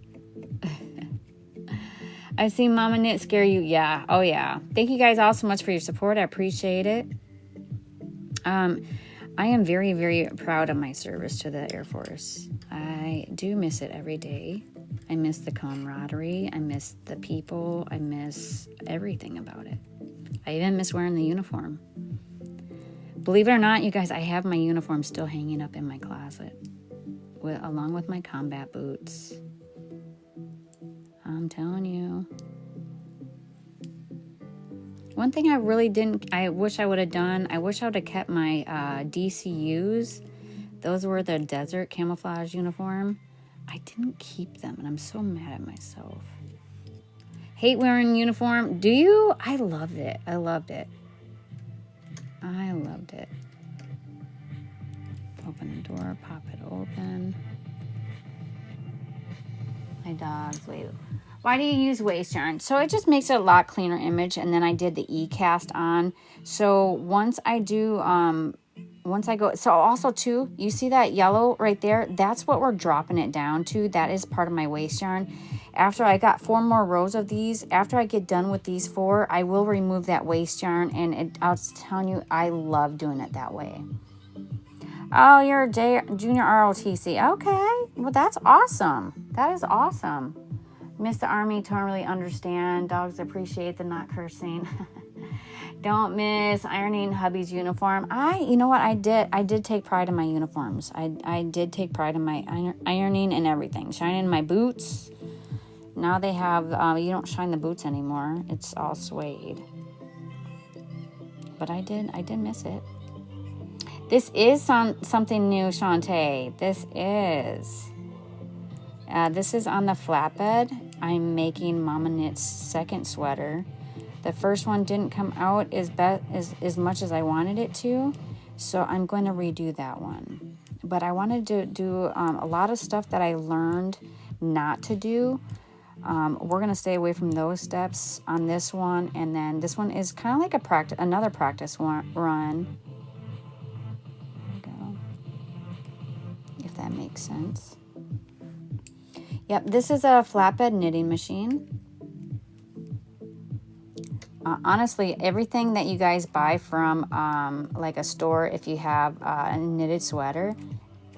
I've seen Mama Knit scare you. Yeah. Oh, yeah. Thank you guys all so much for your support. I appreciate it. I am very, very proud of my service to the Air Force. I do miss it every day. I miss the camaraderie. I miss the people. I miss everything about it. I even miss wearing the uniform. Believe it or not, you guys, I have my uniform still hanging up in my closet, along with my combat boots. I'm telling you. One thing I wish I would have done, I wish I would have kept my DCUs. Those were the desert camouflage uniform. I didn't keep them, and I'm so mad at myself. Hate wearing uniform. Do you? I loved it. I loved it. I loved it. Open the door, pop it open. My dogs, wait. Why do you use waste yarn? So it just makes it a lot cleaner image. And then I did the e-cast on. So once I go, so also too, you see that yellow right there? That's what we're dropping it down to. That is part of my waste yarn. After I got 4 more rows of these, after I get done with these 4, I will remove that waste yarn. And I was telling you, I love doing it that way. Oh, you're a junior ROTC. Okay. Well, that's awesome. That is awesome. Miss the Army, totally understand. Dogs appreciate the not cursing. Don't miss ironing hubby's uniform. You know what I did? I did take pride in my uniforms. I did take pride in my ironing and everything. Shining my boots. Now they have, you don't shine the boots anymore. It's all suede. But I did miss it. This is something new, Shantae. This is on the flatbed. I'm making Mama Knit's second sweater. The first one didn't come out as much as I wanted it to, so I'm going to redo that one. But I wanted to do a lot of stuff that I learned not to do. We're going to stay away from those steps on this one, and then this one is kind of like another practice run. There we go. If that makes sense. Yep, this is a flatbed knitting machine. Honestly, everything that you guys buy from like a store, if you have a knitted sweater,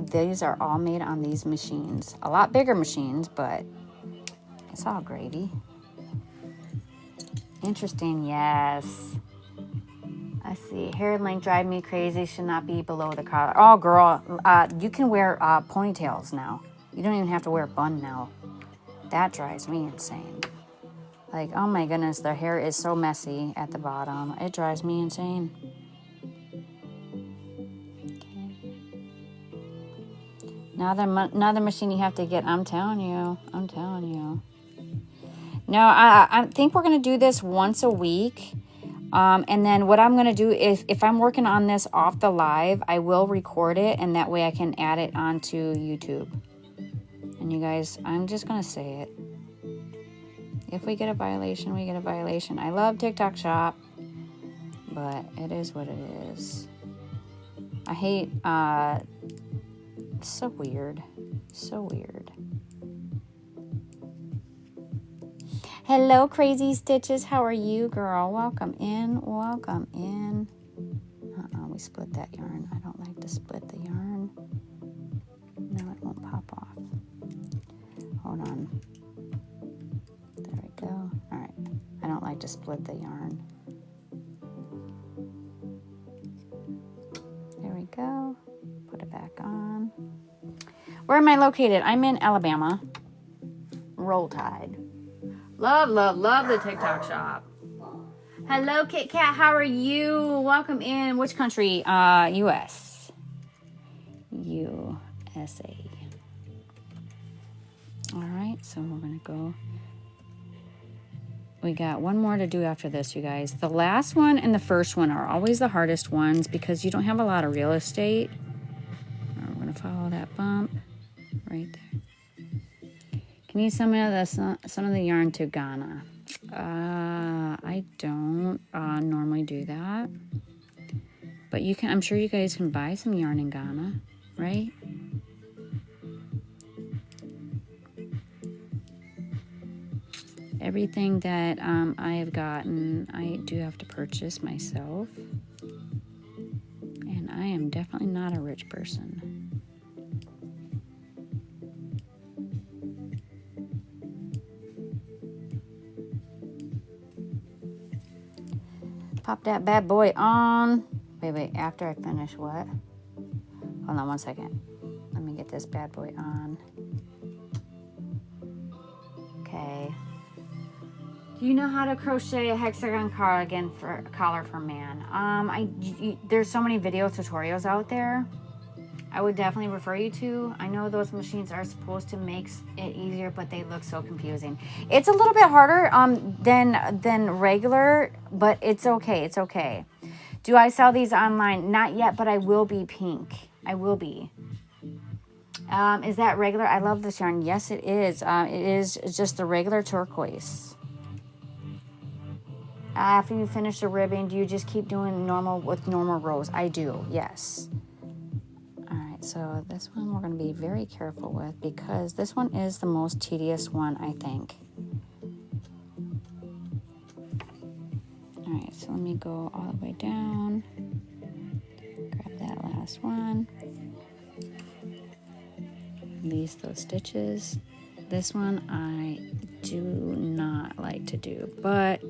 these are all made on these machines. A lot bigger machines, but it's all gravy. Interesting, yes. Let's see, hair length drive me crazy, should not be below the collar. Oh, girl, you can wear ponytails now. You don't even have to wear a bun now. That drives me insane. Like, oh my goodness, their hair is so messy at the bottom. It drives me insane. Okay. Another machine you have to get. I'm telling you. No, I think we're going to do this once a week. And then what I'm going to do is, if I'm working on this off the live, I will record it. And that way I can add it onto YouTube. And you guys, I'm just going to say it. If we get a violation, we get a violation. I love TikTok Shop, but it is what it is. I hate, it's so weird. So weird. Hello, Crazy Stitches. How are you, girl? Welcome in. We split that yarn. I don't like to split the yarn. No, it won't pop off. Hold on. There we go. All right. I don't like to split the yarn. There we go. Put it back on. Where am I located? I'm in Alabama. Roll Tide. Love the TikTok Shop. Hello, Kit Kat. How are you? Welcome in. Which country? U.S. USA. All right. So we're going to go. we got one more to do after this, you guys. The last one and the first one are always the hardest ones because you don't have a lot of real estate. We're going to follow that bump right there. Can you send me some of the yarn to Ghana? I don't normally do that. But you can, I'm sure you guys can buy some yarn in Ghana, right? Everything that I have gotten, I do have to purchase myself. And I am definitely not a rich person. Pop that bad boy on. Wait, after I finish what? Hold on 1 second. Let me get this bad boy on. Okay. Do you know how to crochet a hexagon collar for man? There's so many video tutorials out there. I would definitely refer you to. I know those machines are supposed to make it easier, but they look so confusing. It's a little bit harder than regular, but it's okay. It's okay. Do I sell these online? Not yet, but I will be, Pink. I will be. Is that regular? I love this yarn. Yes, it is. It is just the regular turquoise. After you finish the ribbing, do you just keep doing normal rows? I do, yes. All right, so this one we're going to be very careful with because this one is the most tedious one, I think. All right, so let me go all the way down. Grab that last one. Release those stitches. This one I do not like to do, but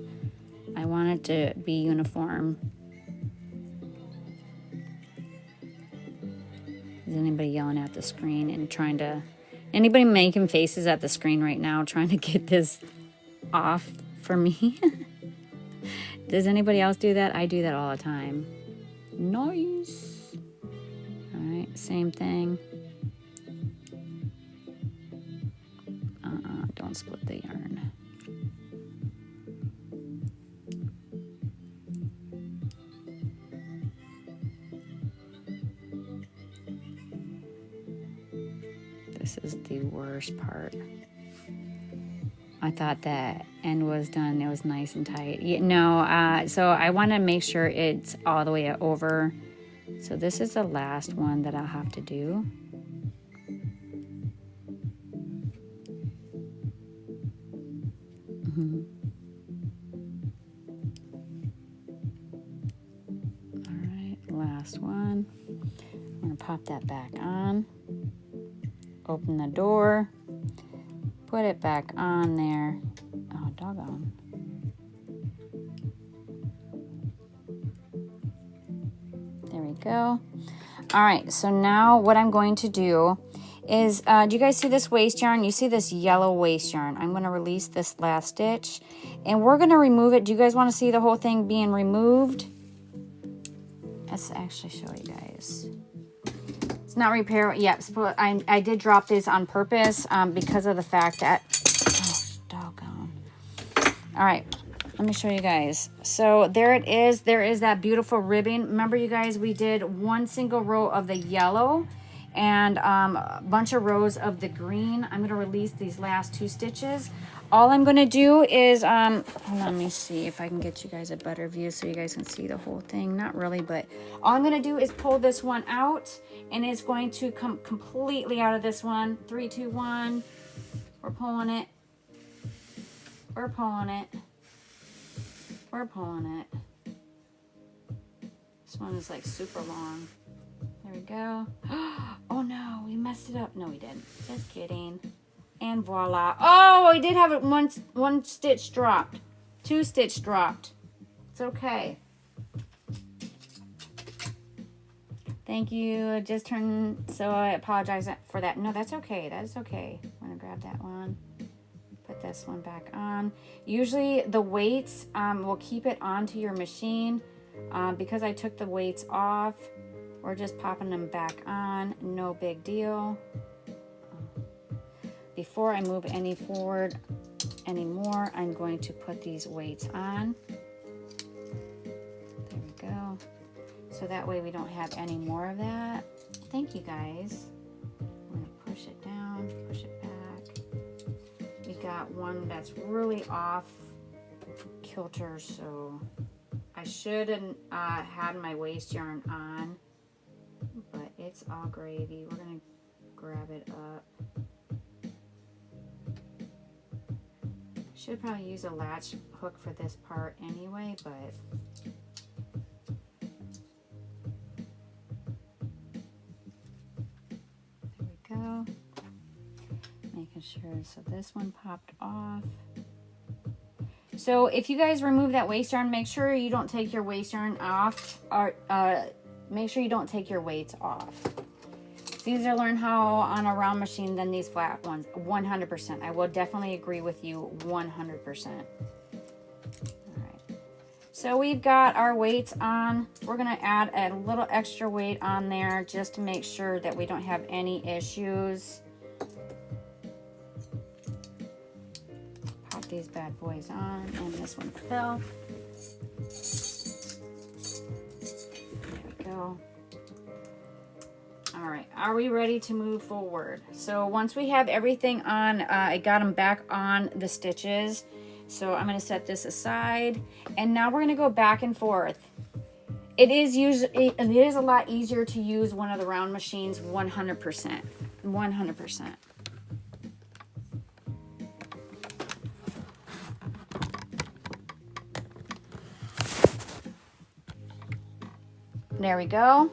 I want it to be uniform. Is anybody yelling at the screen and anybody making faces at the screen right now trying to get this off for me? Does anybody else do that? I do that all the time. Nice. All right, same thing. Don't split the yarn. This is the worst part. I thought that end was done. It was nice and tight. So I want to make sure it's all the way over. So this is the last one that I'll have to do. All right, last one. I'm going to pop that back on. Open the door. Put it back on there. Oh, doggone. There we go. All right, so now what I'm going to do is, do you guys see this waste yarn? You see this yellow waste yarn. I'm going to release this last stitch, and we're going to remove it. Do you guys want to see the whole thing being removed? Let's actually show you guys. It's not repair. Yep, I did drop this on purpose because of the fact that, oh, doggone. All right, let me show you guys. So there it is. There is that beautiful ribbing. Remember, you guys, we did one single row of the yellow and a bunch of rows of the green. I'm going to release these last two stitches. All I'm going to do is, hold on, let me see if I can get you guys a better view so you guys can see the whole thing. Not really, but all I'm going to do is pull this one out, and it's going to come completely out of this one. 3, 2, 1. We're pulling it. We're pulling it. We're pulling it. This one is like super long. There we go. Oh no, we messed it up. No, we didn't. Just kidding. And voila. Oh, we did have it one stitch dropped. 2 stitch dropped. It's okay. Thank you. Just turned, so I apologize for that. No, that's okay. That is okay. I'm going to grab that one. Put this one back on. Usually the weights will keep it onto your machine. Because I took the weights off, we're just popping them back on. No big deal. Before I move any forward, anymore, I'm going to put these weights on. There we go. So that way we don't have any more of that. Thank you guys. I'm going to push it down, push it back. We got one that's really off kilter, so I should have had my waste yarn on, but it's all gravy. We're going to grab it up. Should probably use a latch hook for this part anyway, but there we go. Making sure, so this one popped off. So if you guys remove that waste yarn, make sure you don't take your waste yarn off, or make sure you don't take your weights off. It's easier to learn how on a round machine than these flat ones. 100%. I will definitely agree with you 100%. All right. So we've got our weights on. We're going to add a little extra weight on there just to make sure that we don't have any issues. Pop these bad boys on, and this one fell. There we go. All right, are we ready to move forward? So once we have everything on, I got them back on the stitches. So I'm going to set this aside, and now we're going to go back and forth. It is a lot easier to use one of the round machines. 100%. 100%. There we go.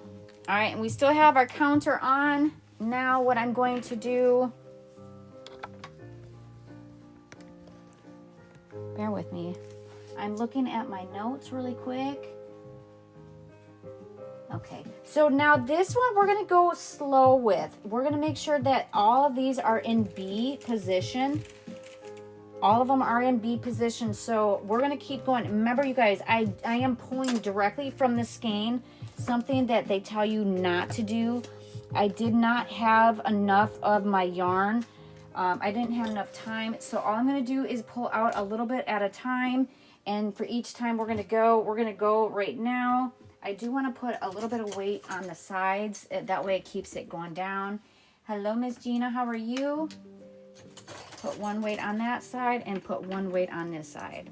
All right, and we still have our counter on. Now what I'm going to do, bear with me. I'm looking at my notes really quick. Okay, so now this one we're gonna go slow with. We're gonna make sure that all of these are in B position. All of them are in B position, so we're gonna keep going. Remember, you guys, I am pulling directly from the skein, something that they tell you not to do. I did not have enough of my yarn. I didn't have enough time, so all I'm gonna do is pull out a little bit at a time, and for each time we're gonna go right now. I do want to put a little bit of weight on the sides. That way it keeps it going down. Hello, Miss Gina. How are you? Put one weight on that side and put one weight on this side.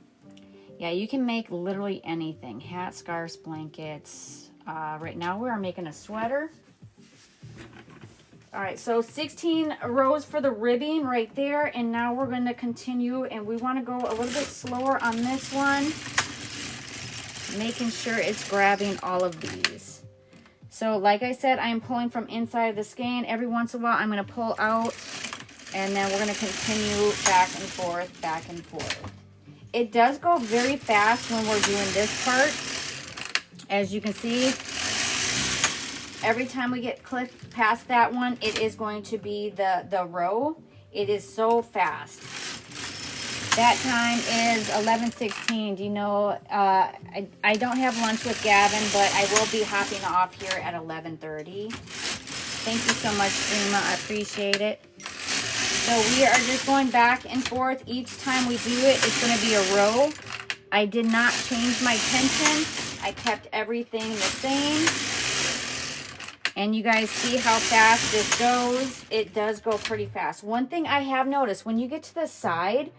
Yeah, you can make literally anything. Hats, scarves, blankets. Right now we are making a sweater. All right, so 16 rows for the ribbing right there. And now we're going to continue, and we want to go a little bit slower on this one, making sure it's grabbing all of these. So like I said, I am pulling from inside the skein. Every once in a while I'm going to pull out, and then we're going to continue back and forth, back and forth. It does go very fast when we're doing this part. As you can see, every time we get clicked past that one, it is going to be the row. It is so fast. That time is 11:16. Do you know, I don't have lunch with Gavin, but I will be hopping off here at 11:30. Thank you so much, Dreama. I appreciate it. So we are just going back and forth. Each time we do it, it's going to be a row. I did not change my tension. I kept everything the same. And you guys see how fast this goes. It does go pretty fast. One thing I have noticed, when you get to the side,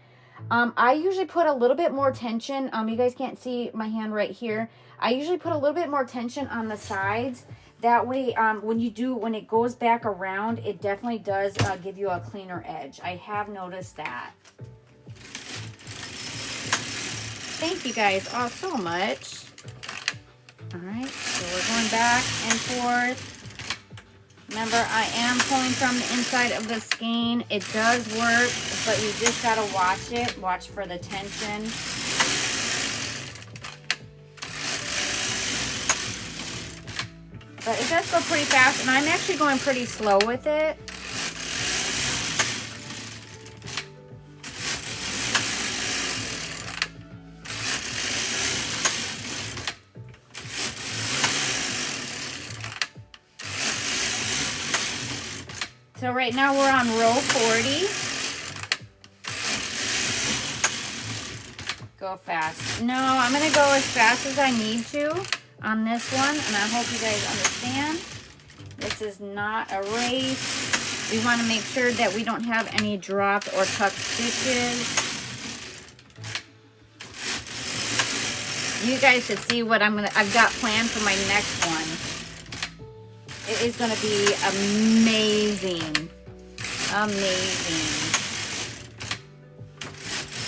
I usually put a little bit more tension. You guys can't see my hand right here. I usually put a little bit more tension on the sides. That way, when it goes back around, it definitely does give you a cleaner edge. I have noticed that. Thank you guys all so much. All right, so we're going back and forth. Remember, I am pulling from the inside of the skein. It does work, but you just gotta watch it. Watch for the tension. But it does go pretty fast, and I'm actually going pretty slow with it. So right now we're on row 40. Go fast. No, I'm going to go as fast as I need to on this one, and I hope you guys understand. This is not a race. We want to make sure that we don't have any dropped or tucked stitches. You guys should see what I've got planned for my next one. It is going to be amazing. Amazing.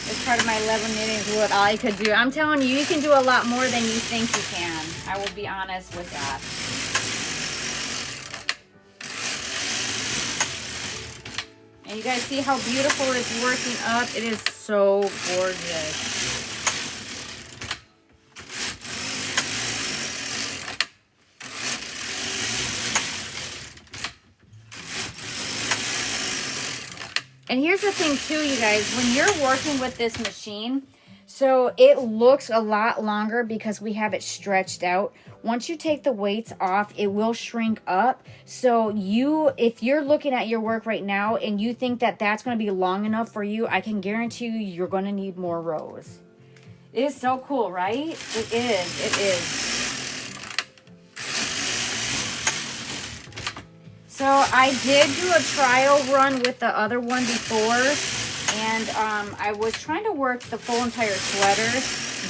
This part of my level knitting is what I could do. I'm telling you, you can do a lot more than you think you can. I will be honest with that. And you guys see how beautiful it's working up? It is so gorgeous. And here's the thing too, you guys, when you're working with this machine, so it looks a lot longer because we have it stretched out. Once you take the weights off, it will shrink up. So if you're looking at your work right now and you think that that's going to be long enough for you, I can guarantee you, you're going to need more rows. It is so cool, right? It is. It is. So I did do a trial run with the other one before, and I was trying to work the full entire sweater,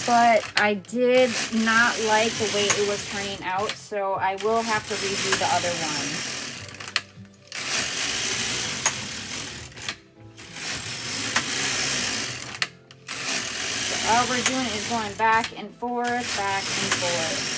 but I did not like the way it was turning out, so I will have to redo the other one. So all we're doing is going back and forth, back and forth.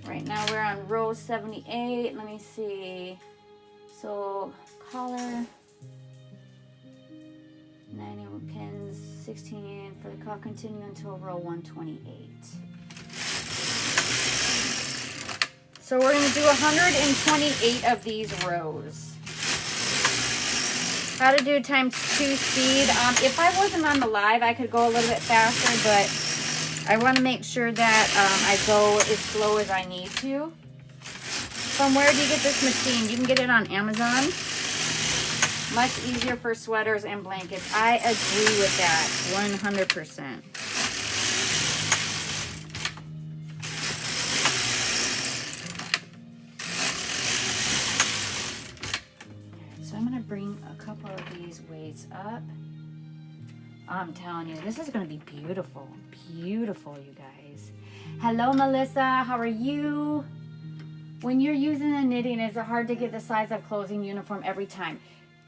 Right now we're on row 78. Let me see. So collar, 91 pins, 16 for the collar. Continue until row 128. So we're going to do 128 of these rows. How to do times 2 speed. If I wasn't on the live, I could go a little bit faster, but I want to make sure that I go as slow as I need to. From where do you get this machine? You can get it on Amazon. Much easier for sweaters and blankets. I agree with that 100%. So I'm going to bring a couple of these weights up. I'm telling you, this is going to be beautiful. Beautiful, you guys. Hello, Melissa. How are you? When you're using the knitting, is it hard to get the size of clothing uniform every time?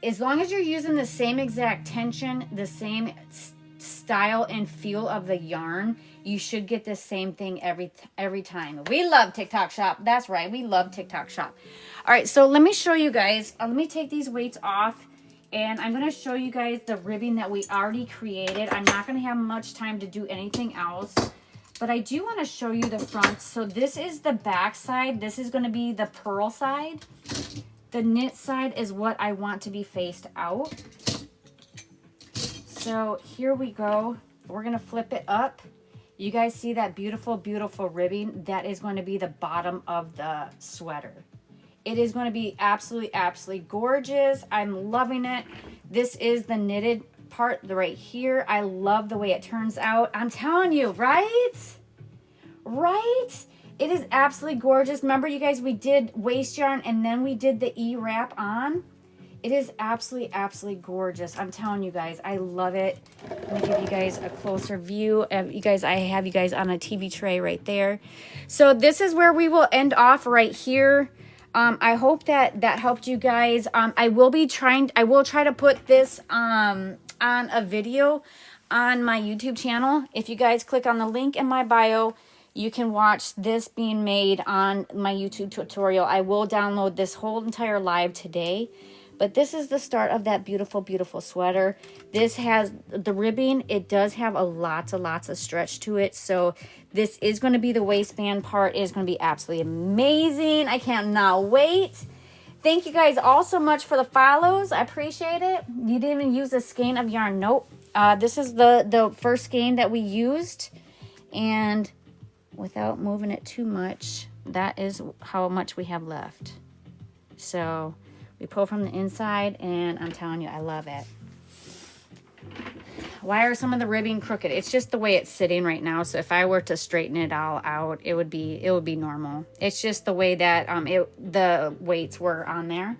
As long as you're using the same exact tension, the same style and feel of the yarn, you should get the same thing every time. We love TikTok Shop. That's right. We love TikTok Shop. All right, so let me show you guys. Let me take these weights off. And I'm going to show you guys the ribbing that we already created. I'm not going to have much time to do anything else. But I do want to show you the front. So this is the back side. This is going to be the purl side. The knit side is what I want to be faced out. So here we go. We're going to flip it up. You guys see that beautiful, beautiful ribbing? That is going to be the bottom of the sweater. It is going to be absolutely, absolutely gorgeous. I'm loving it. This is the knitted part right here. I love the way it turns out. I'm telling you, right? Right? It is absolutely gorgeous. Remember, you guys, we did waist yarn and then we did the E-wrap on. It is absolutely, absolutely gorgeous. I'm telling you guys, I love it. Let me give you guys a closer view. You guys, I have you guys on a TV tray right there. So this is where we will end off right here. I hope that helped you guys. I will try to put this on a video on my YouTube channel. If you guys click on the link in my bio, you can watch this being made on my YouTube tutorial. I will download this whole entire live today. But this is the start of that beautiful, beautiful sweater. This has the ribbing. It does have lots of stretch to it. So this is going to be the waistband part. It is going to be absolutely amazing. I cannot wait. Thank you guys all so much for the follows. I appreciate it. You didn't even use a skein of yarn. Nope. This is the first skein that we used. And without moving it too much, that is how much we have left. So we pull from the inside, and I'm telling you, I love it. Why are some of the ribbing crooked? It's just the way it's sitting right now. So if I were to straighten it all out, it would be normal. It's just the way that the weights were on there.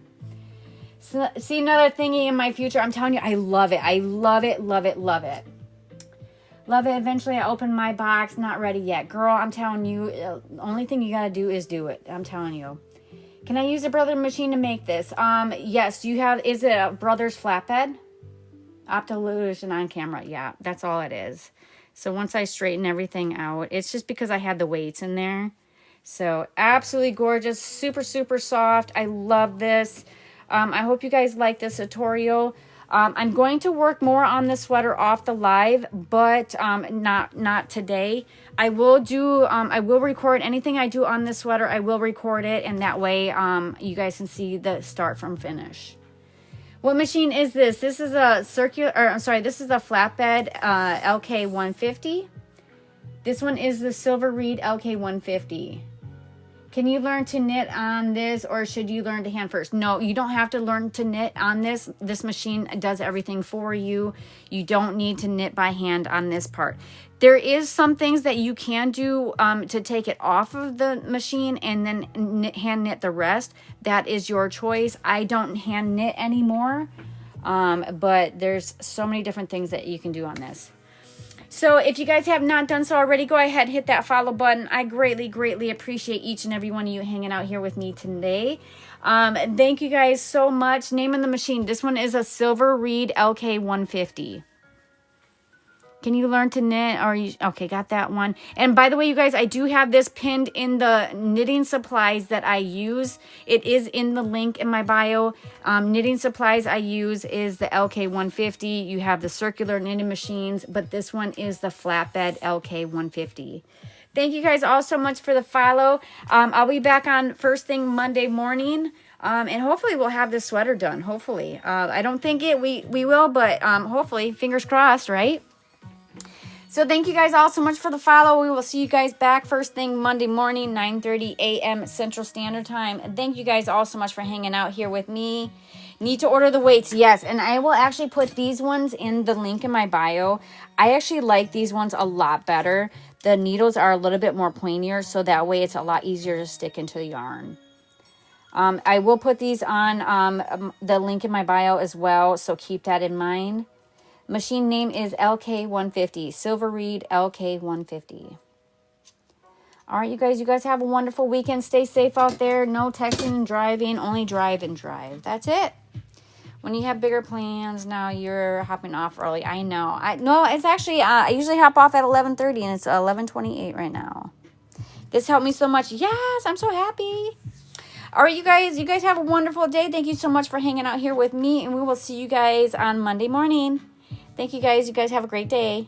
So, see, another thingy in my future. I'm telling you, I love it. I love it, love it, love it. Love it. Eventually, I open my box. Not ready yet. Girl, I'm telling you, the only thing you got to do is do it. I'm telling you. Can I use a Brother machine to make this? Yes. Do you have, is it a Brothers flatbed? Optolution on camera. Yeah, that's all it is. So once I straighten everything out, it's just because I had the weights in there. So absolutely gorgeous. Super, super soft. I love this. I hope you guys like this tutorial. I'm going to work more on the sweater off the live, but not today. I will do, I will record anything I do on this sweater. I will record it, and that way you guys can see the start from finish. What machine is this? This is a circular, or I'm sorry, this is a flatbed LK150. This one is the Silver Reed LK150. Can you learn to knit on this, or should you learn to hand first? No, you don't have to learn to knit on this. This machine does everything for you. You don't need to knit by hand on this part. There is some things that you can do to take it off of the machine and then hand knit the rest. That is your choice. I don't hand knit anymore, but there's so many different things that you can do on this. So if you guys have not done so already, go ahead and hit that follow button. I greatly, greatly appreciate each and every one of you hanging out here with me today. Thank you guys so much. Name of the machine. This one is a Silver Reed LK150. Can you learn to knit? Or you, okay, got that one. And by the way, you guys, I do have this pinned in the knitting supplies that I use. It is in the link in my bio. Knitting supplies I use is the LK150. You have the circular knitting machines, but this one is the flatbed LK150. Thank you guys all so much for the follow. I'll be back on first thing Monday morning. And hopefully we'll have this sweater done. Hopefully. I don't think we will, but hopefully, fingers crossed, right? So thank you guys all so much for the follow. We will see you guys back first thing Monday morning, 9:30 a.m. Central Standard Time. And thank you guys all so much for hanging out here with me. Need to order the weights, yes. And I will actually put these ones in the link in my bio. I actually like these ones a lot better. The needles are a little bit more pointier, so that way it's a lot easier to stick into the yarn. I will put these on the link in my bio as well, so keep that in mind. Machine name is LK150, Silver Reed LK150. All right, you guys have a wonderful weekend. Stay safe out there. No texting and driving, only drive and drive. That's it. When you have bigger plans, now you're hopping off early. I know. No, it's actually, I usually hop off at 11:30, and it's 11:28 right now. This helped me so much. Yes, I'm so happy. All right, you guys have a wonderful day. Thank you so much for hanging out here with me, and we will see you guys on Monday morning. Thank you guys. You guys have a great day.